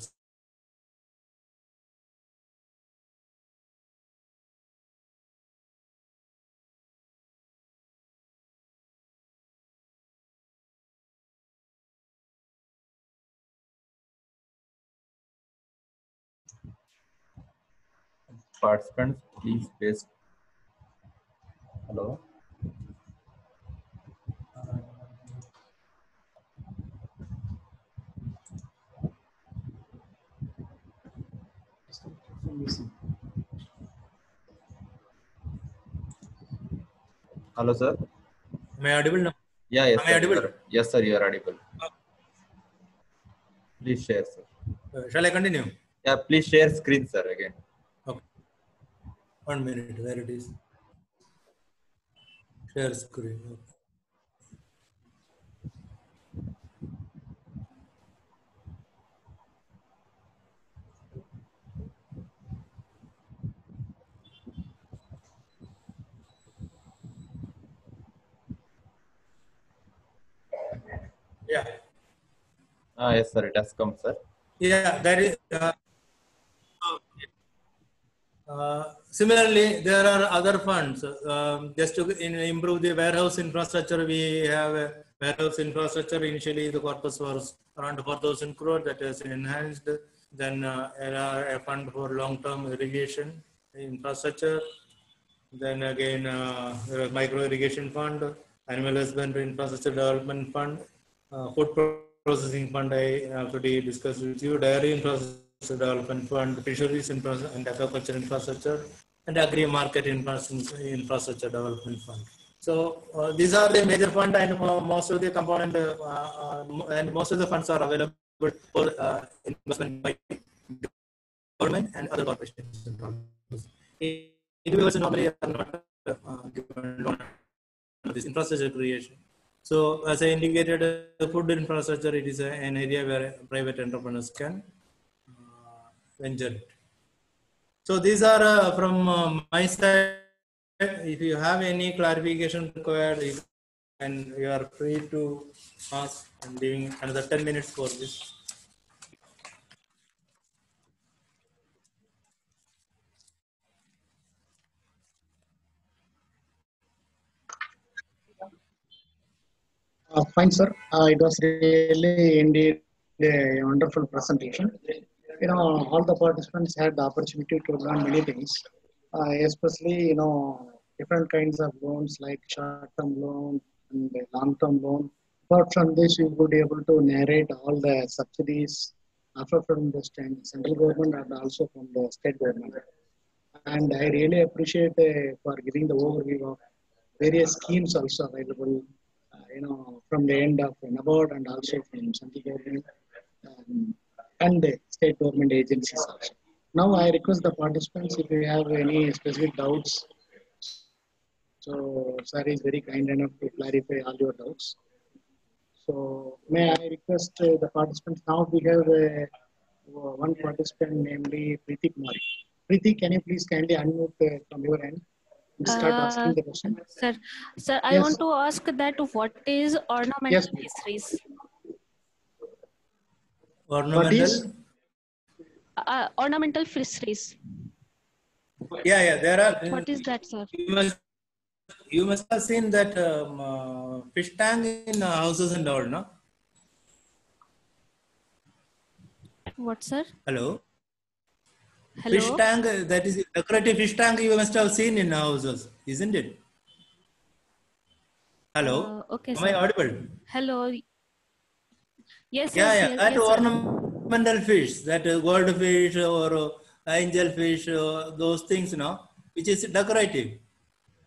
D: Participants, please paste. Hello. Hello, sir.
B: Am I audible now?
D: Yeah, yes,
B: Am I
D: sir.
B: audible?
D: Yes, sir. You are audible. Please share, sir.
B: Shall I continue?
D: Yeah, please share screen, sir. Again.
B: Okay. 1 minute. Where it is? Share screen. Okay. Yeah.
D: Yes, sir. It has come, sir.
B: Yeah, that is. Similarly, there are other funds. Just to improve the warehouse infrastructure, we have a warehouse infrastructure. Initially, the corpus was around 4,000 crore. That is enhanced. Then a fund for long-term irrigation infrastructure. Then again, micro irrigation fund, animal husbandry infrastructure development fund, food processing fund. I already discussed with you. Dairy infrastructure development fund, fisheries and aquaculture infrastructure, and agri market infrastructure development fund. So these are the major fund, and most of the component and most of the funds are available for investment by government and other corporations. Individuals normally are not given loan for this infrastructure creation. So as I indicated, food infrastructure, it is an area where private entrepreneurs can venture it. So these are from my side. If you have any clarification required, you are free to ask. I'm leaving another 10 minutes for this.
A: Fine, sir. It was really indeed a wonderful presentation. All the participants had the opportunity to learn many things, especially, different kinds of loans like short-term loan and long-term loan. Apart from this, you would be able to narrate all the subsidies offered from the central government and also from the state government. And I really appreciate for giving the overview of various schemes also available, from the end of NABARD and also from central government and the state government agencies also. Now I request the participants if you have any specific doubts. So sir is very kind enough to clarify all your doubts. So may I request the participants now we have one participant namely Preeti Kumari. Preeti, can you please kindly unmute from your end and start asking the question?
E: Sir, I want to ask that what is ornamental fisheries?
B: Ornamental?
E: Ornamental fisheries.
B: Yeah, there are.
E: What is that, sir?
B: You must have seen that fish tank in houses and all, no?
E: What, sir?
B: Hello?
E: Hello?
B: Fish tank, that is decorative fish tank you must have seen in houses, isn't it? Hello?
E: Okay,
B: Am
E: sir.
B: I audible?
E: Hello. Yes,
B: Yeah. That
E: yes,
B: ornamental fish, that goldfish or angelfish, those things, which is decorative.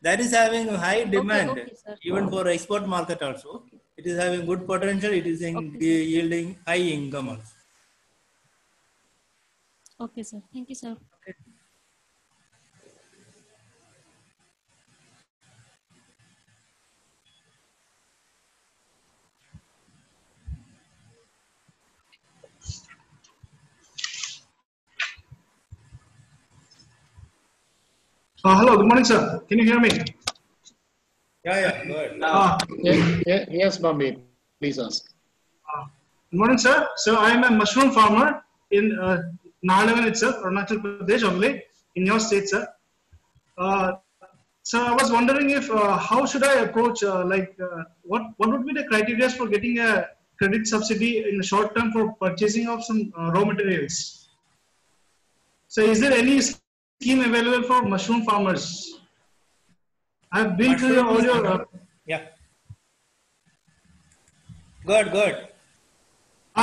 B: That is having high demand, even for export market also. It is having good potential. It is yielding high income also.
E: Okay, sir. Thank you, sir.
F: Hello, good morning, sir. Can you hear me?
B: Yeah, good.
A: Yes, Bombay. Please ask.
F: Good morning, sir. So I am a mushroom farmer in Nahalavan itself, Arunachal Pradesh only, in your state, sir. So I was wondering if how should I approach, what would be the criteria for getting a credit subsidy in the short term for purchasing of some raw materials? So is there any scheme available for mushroom farmers? I've been through all your...
B: Yeah. Good.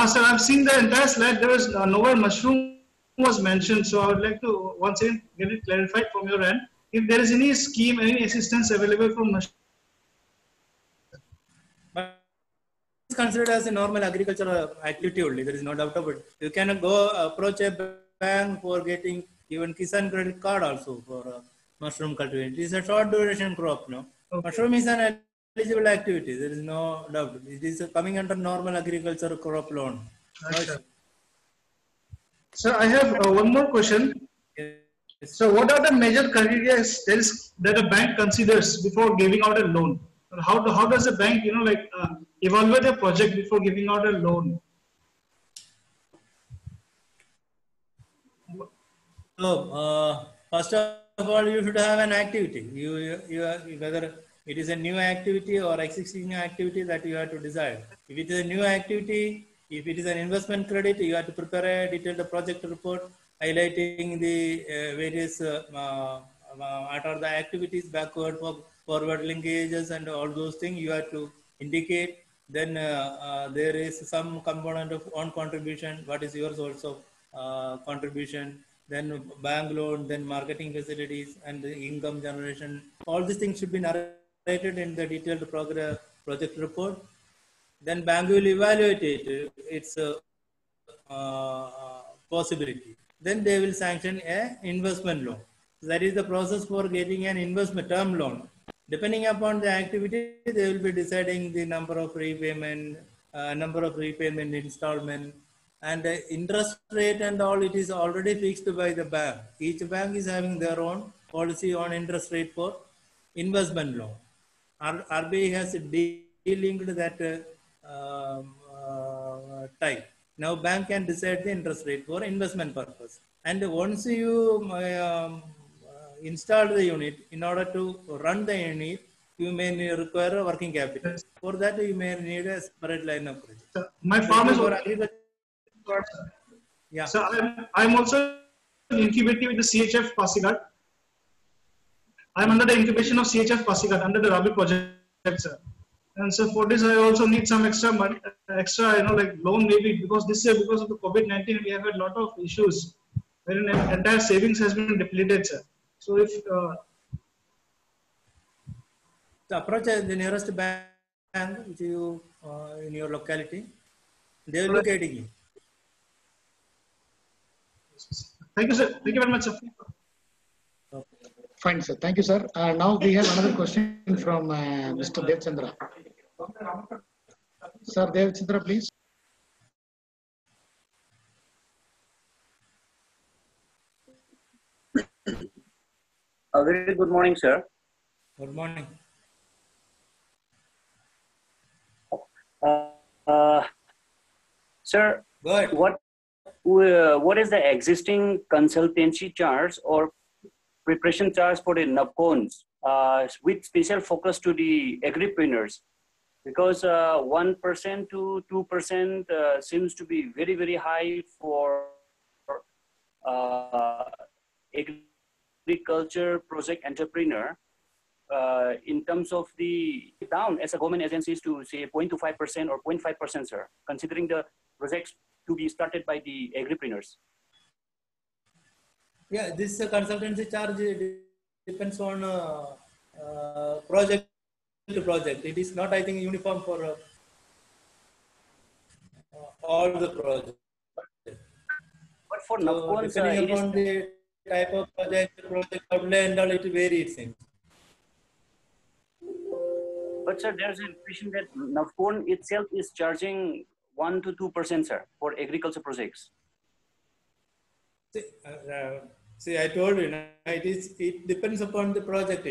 F: Sir, I've seen the entire slide. There was nowhere mushroom was mentioned. So I would like to once again get it clarified from your end. If there is any scheme, any assistance available from mushroom.
B: But it's considered as a normal agricultural activity only. There is no doubt about it. You can go approach a bank for getting even Kisan credit card also for mushroom cultivation. It is a short duration crop, no? Okay. Mushroom is an eligible activity. There is no doubt. It is coming under normal agricultural crop loan.
F: Right. Sir, I have one more question. Yes. So, what are the major criteria that a bank considers before giving out a loan? How does a bank, evaluate a project before giving out a loan?
B: So, first of all, you should have an activity. Whether it is a new activity or existing activity that you have to decide. If it is a new activity, if it is an investment credit, you have to prepare a detailed project report highlighting the various what are the activities, backward, forward linkages, and all those things you have to indicate. Then there is some component of own contribution. What is your source of contribution? Then bank loan, then marketing facilities, and the income generation. All these things should be narrated in the detailed project report. Then bank will evaluate its possibility. Then they will sanction an investment loan. So that is the process for getting an investment term loan. Depending upon the activity, they will be deciding the number of repayment installment, and interest rate and all. It is already fixed by the bank. Each bank is having their own policy on interest rate for investment loan. RBI has de-linked that type. Now bank can decide the interest rate for investment purpose. And once you install the unit, in order to run the unit, you may require a working capital. For that, you may need a separate line of credit.
F: My farm is
B: For
F: also,
B: agriculture, yeah.
F: so I'm also incubating with the CHF Pasigat. I'm under the incubation of CHF Pasigat under the Rabi project, sir. And so for this, I also need some extra money, like loan maybe, because this year, because of the COVID-19, we have had a lot of issues wherein entire savings has been depleted, sir. So if
B: to approach the nearest bank which you in your locality, they will be guiding you.
F: thank you, sir. Thank you very much, sir.
A: Fine, sir. Thank you, sir. Now we have another question from Mr. Devchandra. Sir Devchandra, please.
G: A very good morning, sir.
B: Good morning.
G: Sir,
B: Good.
G: what is the existing consultancy charge or preparation charge for the NAPCONs with special focus to the agripreneurs? Because 1% to 2% seems to be very, very high for agriculture project entrepreneur. In terms of the down as a government agencies to say 0.25% or 0.5%, sir, considering the projects to be started by the agripreneurs.
B: Yeah, this consultancy charge depends on project to project. It is not, I think, uniform for all the projects.
G: But for
B: So
G: NAPCONs,
B: depending upon the type of project outlay and all, it varies.
G: but sir, there's an impression that NAPCON itself is charging 1 to 2%, sir, for agriculture projects.
B: See, I told you, it depends upon the project.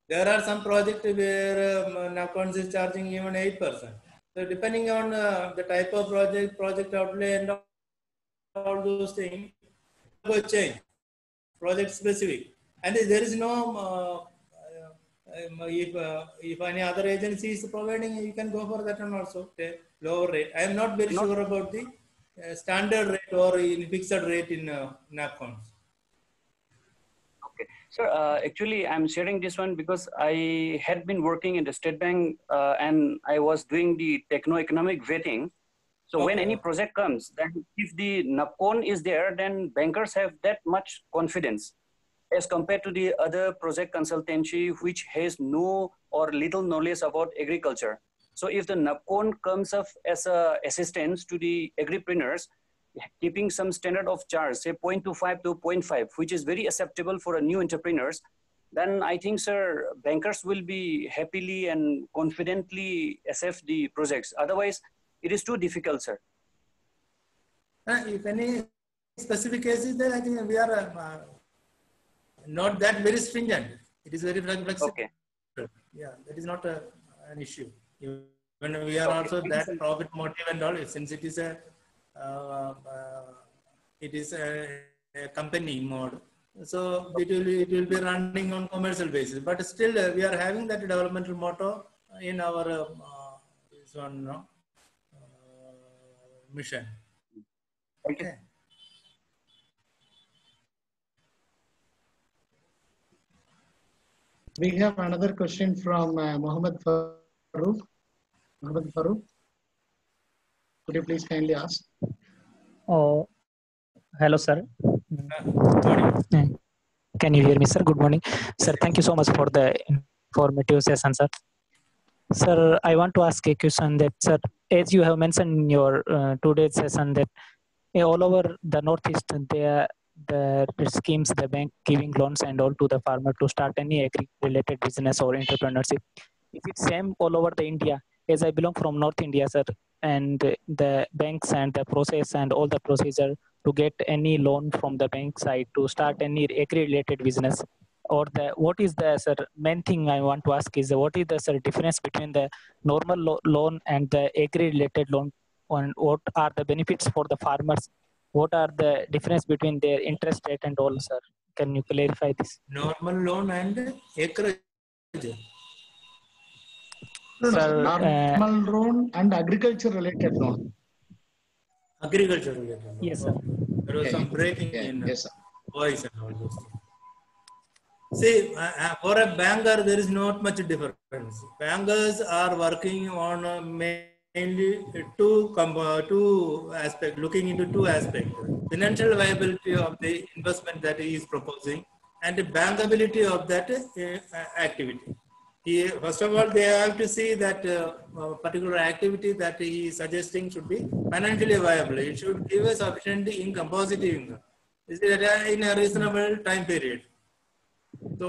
B: There are some projects where NAPCON is charging even 8%. So depending on the type of project outlay and all those things, it will change. Project specific, and there is no if any other agency is providing, you can go for that one also, lower rate. I am not very sure about the standard rate or in fixed rate in NAPCONs.
G: Okay, sir. Actually, I'm sharing this one because I had been working in the State Bank and I was doing the techno-economic vetting. So when any project comes, then if the NAPCON is there, then bankers have that much confidence as compared to the other project consultancy, which has no or little knowledge about agriculture. So if the NAPCON comes up as a assistance to the agripreneurs, keeping some standard of charge, say 0.25 to 0.5, which is very acceptable for a new entrepreneurs, then I think, sir, bankers will be happily and confidently accept the projects. Otherwise, it is too difficult, sir.
B: If any specific cases, then I think we are not that very stringent. It is very flexible. Okay. Yeah, that is not an issue. When we are also that profit motive and all, since it is a company mode, so it will be running on commercial basis. But still, we are having that developmental motto in our mission. Okay.
A: We have another question from Mohammed Farouk. Mohammed Farouk, could you please kindly ask?
H: Oh, hello, sir. Can you hear me, sir? Good morning, sir. Thank you so much for the informative session, sir. Sir, I want to ask a question that, sir, as you have mentioned in your today's session, that all over the Northeast, the schemes, the bank giving loans and all to the farmer to start any agri-related business or entrepreneurship. If it's same all over the India, as I belong from North India, sir, and the banks and the process and all the procedure to get any loan from the bank side to start any agri-related business, or what is the, sir, main thing I want to ask is what is the, sir, difference between the normal loan and the agri-related loan, and what are the benefits for the farmers? What are the difference between their interest rate and all, sir? Can you clarify this?
B: Normal loan and acreage.
H: Sir,
A: normal loan and agriculture related loan.
B: Agriculture related.
H: yes, sir.
B: There was some breaking in
A: Yes, sir.
B: voice and all those things. See, for a banker, there is not much difference. Bankers are working on mainly two aspects, looking into two aspects: financial viability of the investment that he is proposing, and the bankability of that activity. First of all, they have to see that particular activity that he is suggesting should be financially viable. It should give a sufficient income, positive income, in a reasonable time period. So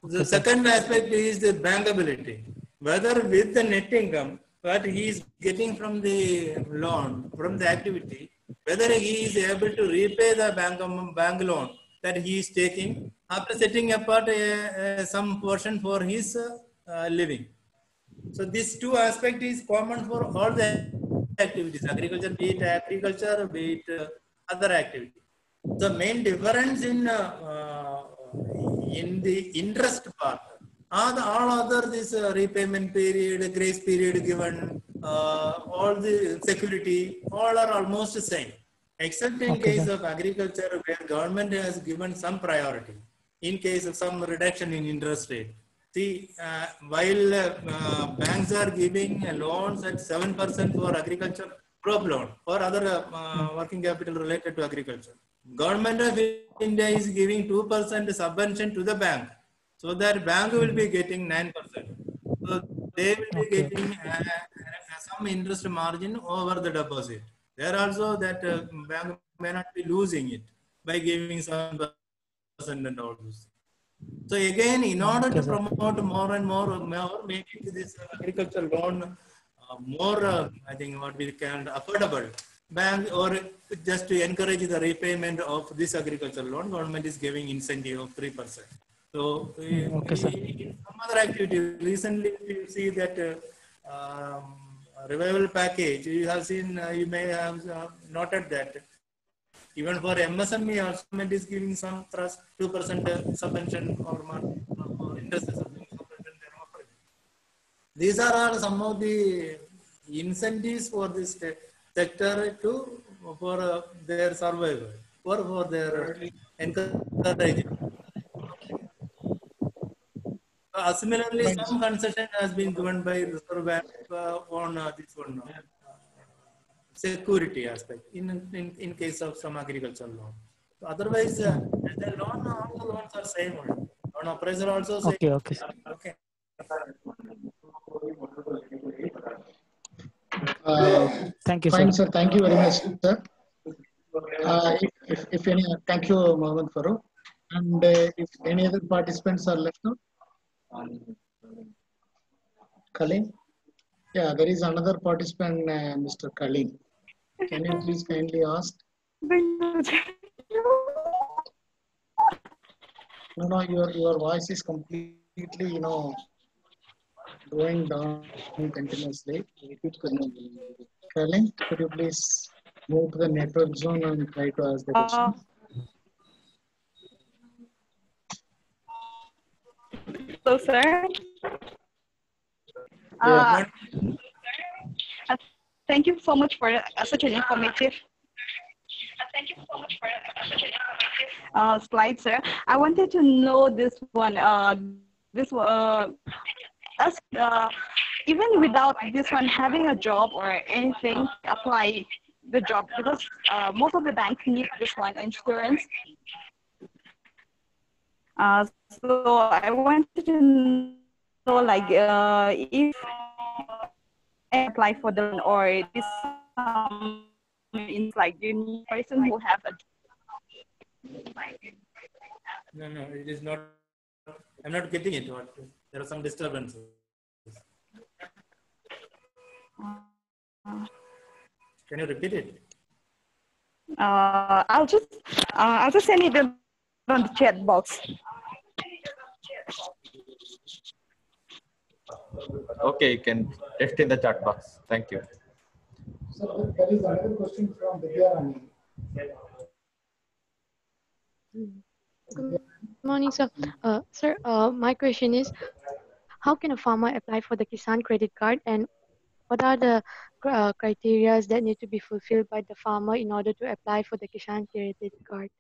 B: the second aspect is the bankability. Whether with the net income, what he is getting from the loan, from the activity, whether he is able to repay the bank loan that he is taking after setting apart some portion for his living. So these two aspects is common for all the activities, agriculture, be it agriculture, be it other activity. The main difference in the interest part, all other this repayment period, grace period given, all the security, all are almost the same, except in case of agriculture where government has given some priority in case of some reduction in interest rate. See, while banks are giving loans at 7% for agriculture crop loan or other working capital related to agriculture, Government of India is giving 2% subvention to the bank, so that bank will be getting 9%. So they will be getting some interest margin over the deposit. There also that bank may not be losing it by giving some percent and all this. So again, in order to promote more and more, making this agricultural loan more, I think what we call affordable, bank or just to encourage the repayment of this agricultural loan, government is giving incentive of 3%. So in some other activity, recently you see that revival package, you have seen, you may have noted that even for MSME, also government is giving some trust 2% subvention or interest subvention. These are all some of the incentives for this sector for their survival or for their encouragement. Similarly, some concession has been given by Reserve Bank on this one security aspect in case of some agricultural loan. So otherwise, the loan, all the loans are same. Loan appraiser also same. Okay.
H: Thank you,
A: fine,
H: sir.
A: sir. Thank you very much, sir. If any, thank you, Mohammed Farooq. And if any other participants are left out, Kalim? Yeah, there is another participant, Mr. Kalim. Can you please kindly ask? No, your voice is completely, going down continuously. Kalim, could you please move to the network zone and try to ask the question?
I: Hello, sir. Thank you so much for such an informative. Slide, sir. I wanted to know this one. Even without this one having a job or anything, apply the job because most of the banks need this one insurance. So I wanted to know, like, if I apply for the loan or this, it's like you need a person who have a.
B: No, it is not. I'm not getting it. There are some disturbances. Can you repeat it?
I: I'll just send it on the chat box.
D: Okay, you can text in the chat box. Thank you.
A: So there is another question from Vidyarani.
J: Good morning, sir. Sir, my question is, how can a farmer apply for the Kisan credit card, and what are the criteria that need to be fulfilled by the farmer in order to apply for the Kisan credit card?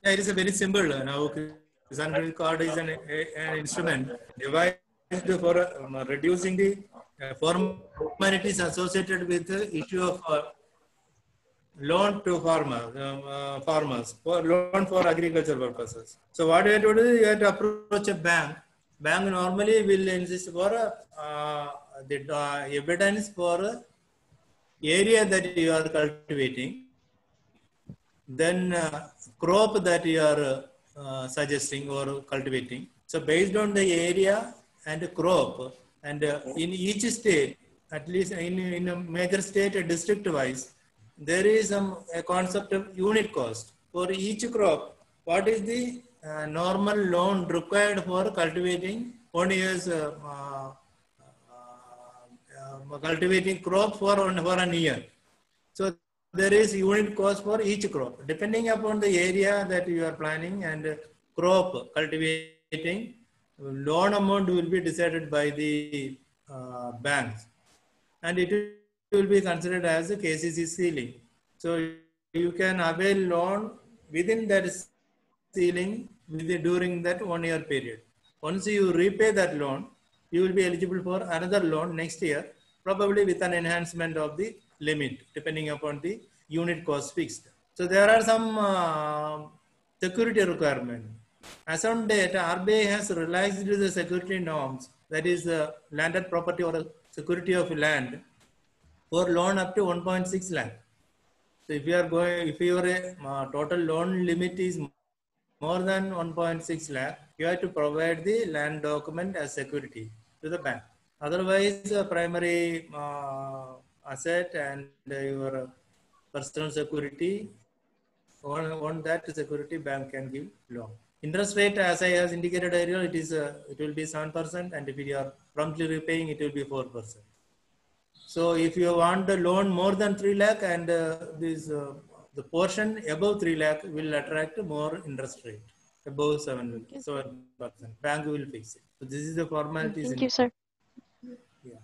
B: Yeah, it is a very simple. Now, Kisan credit card is an instrument devised for reducing the formalities associated with the issue of loan to farmers, for loan for agriculture purposes. So what you have to do is you have to approach a bank. Bank normally will insist for the evidence for area that you are cultivating, then crop that you are suggesting or cultivating. So based on the area and the crop, and in each state, at least in a major state, district wise, there is a concept of unit cost. For each crop, what is the normal loan required for cultivating 1 year's cultivating crop for an year. So there is unit cost for each crop. Depending upon the area that you are planning and crop cultivating, loan amount will be decided by the banks. And it will be considered as a KCC ceiling. So you can avail loan within that ceiling during that 1 year period. Once you repay that loan, you will be eligible for another loan next year, probably with an enhancement of the limit, depending upon the unit cost fixed. So there are some security requirements. As on date, RBI has relaxed the security norms, that is landed property or security of land, for loan up to 1.6 lakh. So if your total loan limit is more than 1.6 lakh, you have to provide the land document as security to the bank. Otherwise, primary asset and your personal security, on that security, bank can give loan. Interest rate, as I has indicated earlier, it will be 7%, and if you are promptly repaying, it will be 4%. So if you want the loan more than 3 lakh, and the portion above 3 lakh will attract more interest rate, above 7%. Bank will fix it. So this is the formalities.
J: Thank you, sir.
B: Yeah.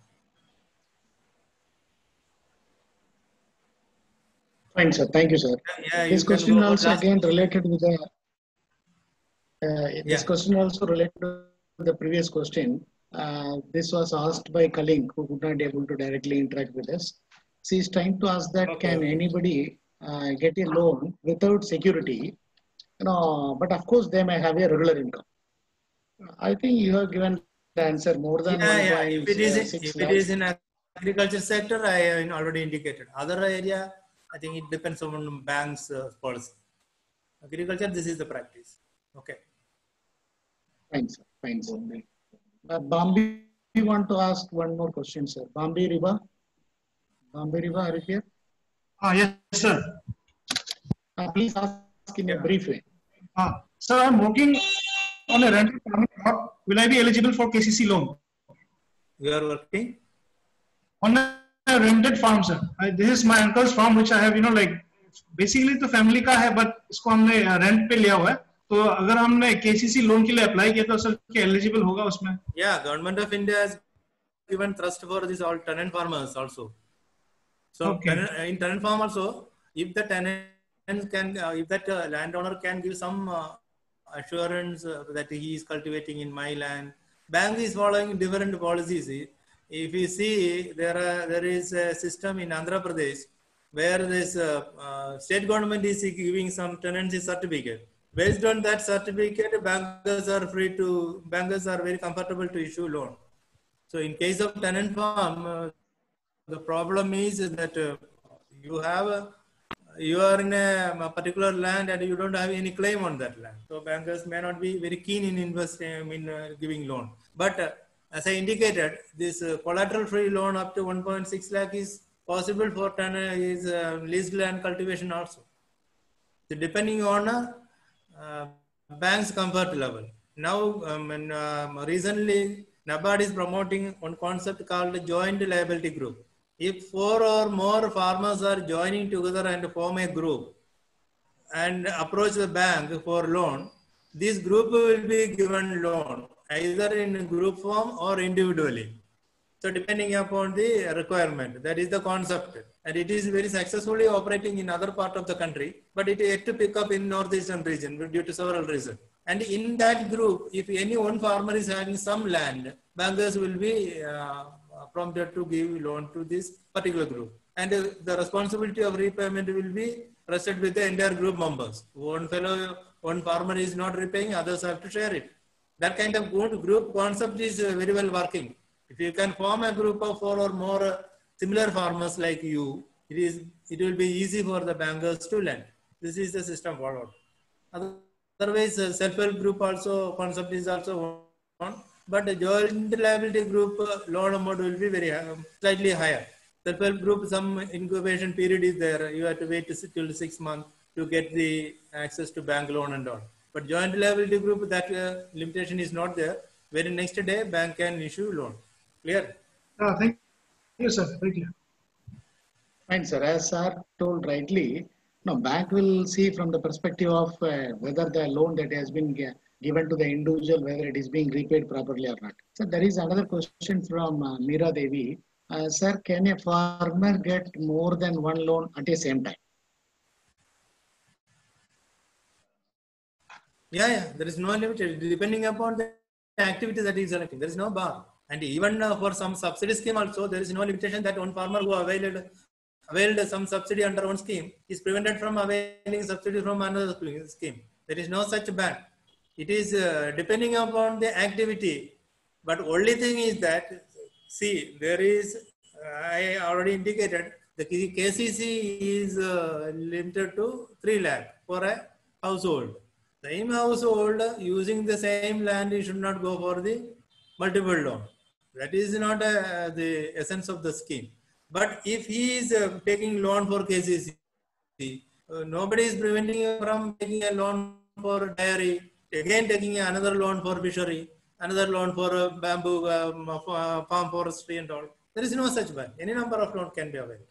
A: Fine, sir. Thank you, sir.
B: Yeah,
A: this question also again related with the. This question also related to the previous question. This was asked by Kaling, who could not be able to directly interact with us. She is trying to ask that can anybody get a loan without security? But of course they may have a regular income. I think you have given the answer more than 1.6
B: If it is in agriculture sector, I have already indicated. Other area, I think it depends on bank's policy. Agriculture, this is the practice. Okay.
A: Fine, sir. Fine, sir. Bambi, we want to ask one more question, sir. Bambi Riva. Bambi Riva, are you here?
F: Yes, sir.
A: Please ask in a brief way.
F: Sir, I'm working on a rental farming crop. Will I be eligible for KCC loan?
B: You are working
F: on a rented farm, sir. This is my uncle's farm, which I have, basically तो family का है, but इसको हमने rent पे लिया हुआ है. तो अगर हमने KCC लोन के लिए अप्लाई किया तो सर क्या एलिजिबल होगा उसमें?
B: Yeah, Government of India has given trust for this all tenant farmers also. So in tenant farm also, if the tenant can, if that landowner can give some assurance that he is cultivating in my land, bank is following different policies. If you see, there is a system in Andhra Pradesh where this state government is giving some tenancy certificate. Based on that certificate, bankers are very comfortable to issue loan. So in case of tenant farm, the problem is that you are in a particular land and you don't have any claim on that land. So bankers may not be very keen in investing in giving loan. But as I indicated, this collateral-free loan up to 1.6 lakh is possible for leased land cultivation also. So depending on bank's comfort level. Now, recently, NABARD is promoting one concept called joint liability group. If 4 or more farmers are joining together and form a group and approach the bank for loan, this group will be given loan either in group form or individually. So depending upon the requirement, that is the concept. And it is very successfully operating in other part of the country, but it is yet to pick up in northeastern region due to several reasons. And in that group, if any one farmer is having some land, bankers will be prompted to give loan to this particular group. And the responsibility of repayment will be rested with the entire group members. One farmer is not repaying, others have to share it. That kind of good group concept is very well working. If you can form a group of 4 or more similar farmers like you, it will be easy for the bankers to lend. This is the system followed. Otherwise, self-help group also concept is also one, but the joint liability group loan amount will be very slightly higher. Self-help group, some incubation period is there. You have to wait till 6 months to get the access to bank loan and all. But joint liability group, that limitation is not there. Very next day, bank can issue loan. Clear?
F: Thank you, sir. Thank you.
A: Fine, sir. As sir told rightly, no, bank will see from the perspective of whether the loan that has been given to the individual, whether it is being repaid properly or not. So there is another question from Meera Devi. Sir, can a farmer get more than one loan at the same time?
B: Yeah. There is no limit. Depending upon the activity that is selecting, there is no bar. And even for some subsidy scheme also, there is no limitation that one farmer who availed some subsidy under one scheme is prevented from availing subsidy from another scheme. There is no such ban. It is depending upon the activity. But only thing is that, see, there is, I already indicated, the KCC is limited to 3 lakh for a household. Same household using the same land, you should not go for the multiple loan. That is not the essence of the scheme. But if he is taking loan for KCC, nobody is preventing him from taking a loan for dairy, again taking another loan for fishery, another loan for bamboo, farm forestry and all. There is no such ban. Any number of loans can be available.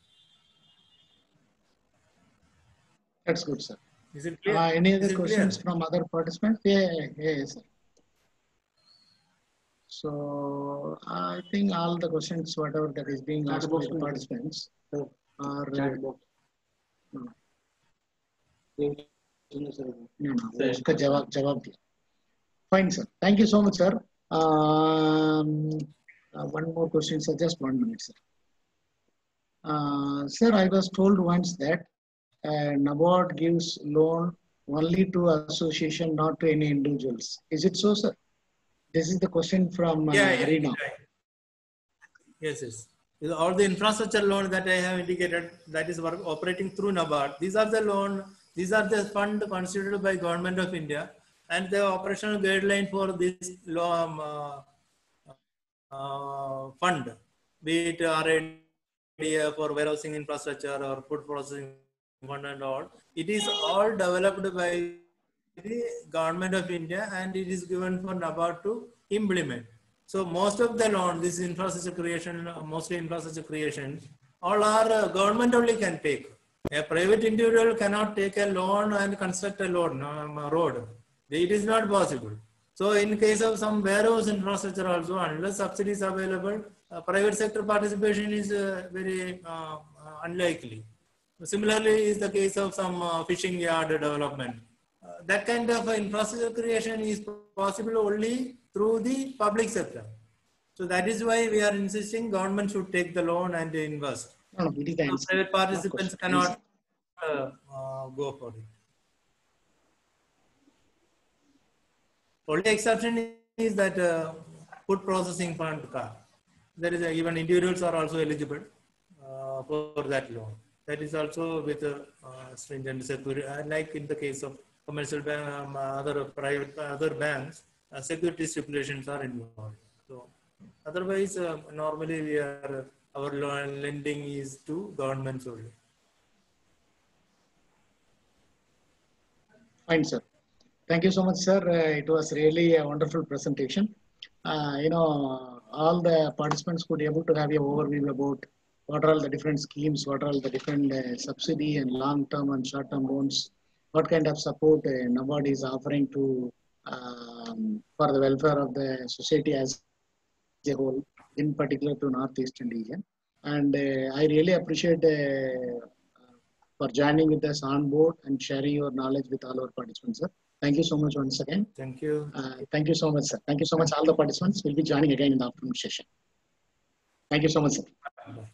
A: That's good, sir.
B: Is it clear?
A: Any other questions from other participants? Yeah, sir. So I think all the questions, whatever that is being asked by the participants, are उसका जवाब दिया. Fine, sir. Thank you so much, sir. One more question, sir. Just 1 minute, sir. Sir, I was told once that NABARD gives loan only to association, not to any individuals. Is it so, sir? This is the question from Arena.
B: Yes. All the infrastructure loan that I have indicated, that is operating through NABARD. These are the loan, these are the fund constituted by Government of India, and the operational guideline for this fund, be it RADF for warehousing infrastructure or food processing fund and all. It is all developed by the Government of India, and it is given for NABARD to implement. So most of the loan, this infrastructure creation, mostly infrastructure creation, all are government only can take. A private individual cannot take a loan and construct a road. It is not possible. So in case of some warehouse infrastructure also, unless subsidies available, private sector participation is very unlikely. Similarly is the case of some fishing yard development. That kind of infrastructure creation is possible only through the public sector. So that is why we are insisting government should take the loan and invest. Private participants cannot go for it. Only exception is that food processing fund card. There is even individuals are also eligible for that loan. That is also with stringent security, like in the case of commercial bank, other banks, security stipulations are involved. So otherwise, normally our lending is to governments only.
A: Fine, sir. Thank you so much, sir. It was really a wonderful presentation. All the participants could be able to have an overview about what are all the different schemes, what are all the different subsidy and long-term and short-term loans, what kind of support NABARD is offering to for the welfare of the society as a whole, in particular to Northeastern region. And I really appreciate for joining with us on board and sharing your knowledge with all our participants, sir. Thank you so much once again.
B: Thank you.
A: Thank you so much, sir. Thank you so much. All the participants will be joining again in the afternoon session. Thank you so much, sir.
B: Bye.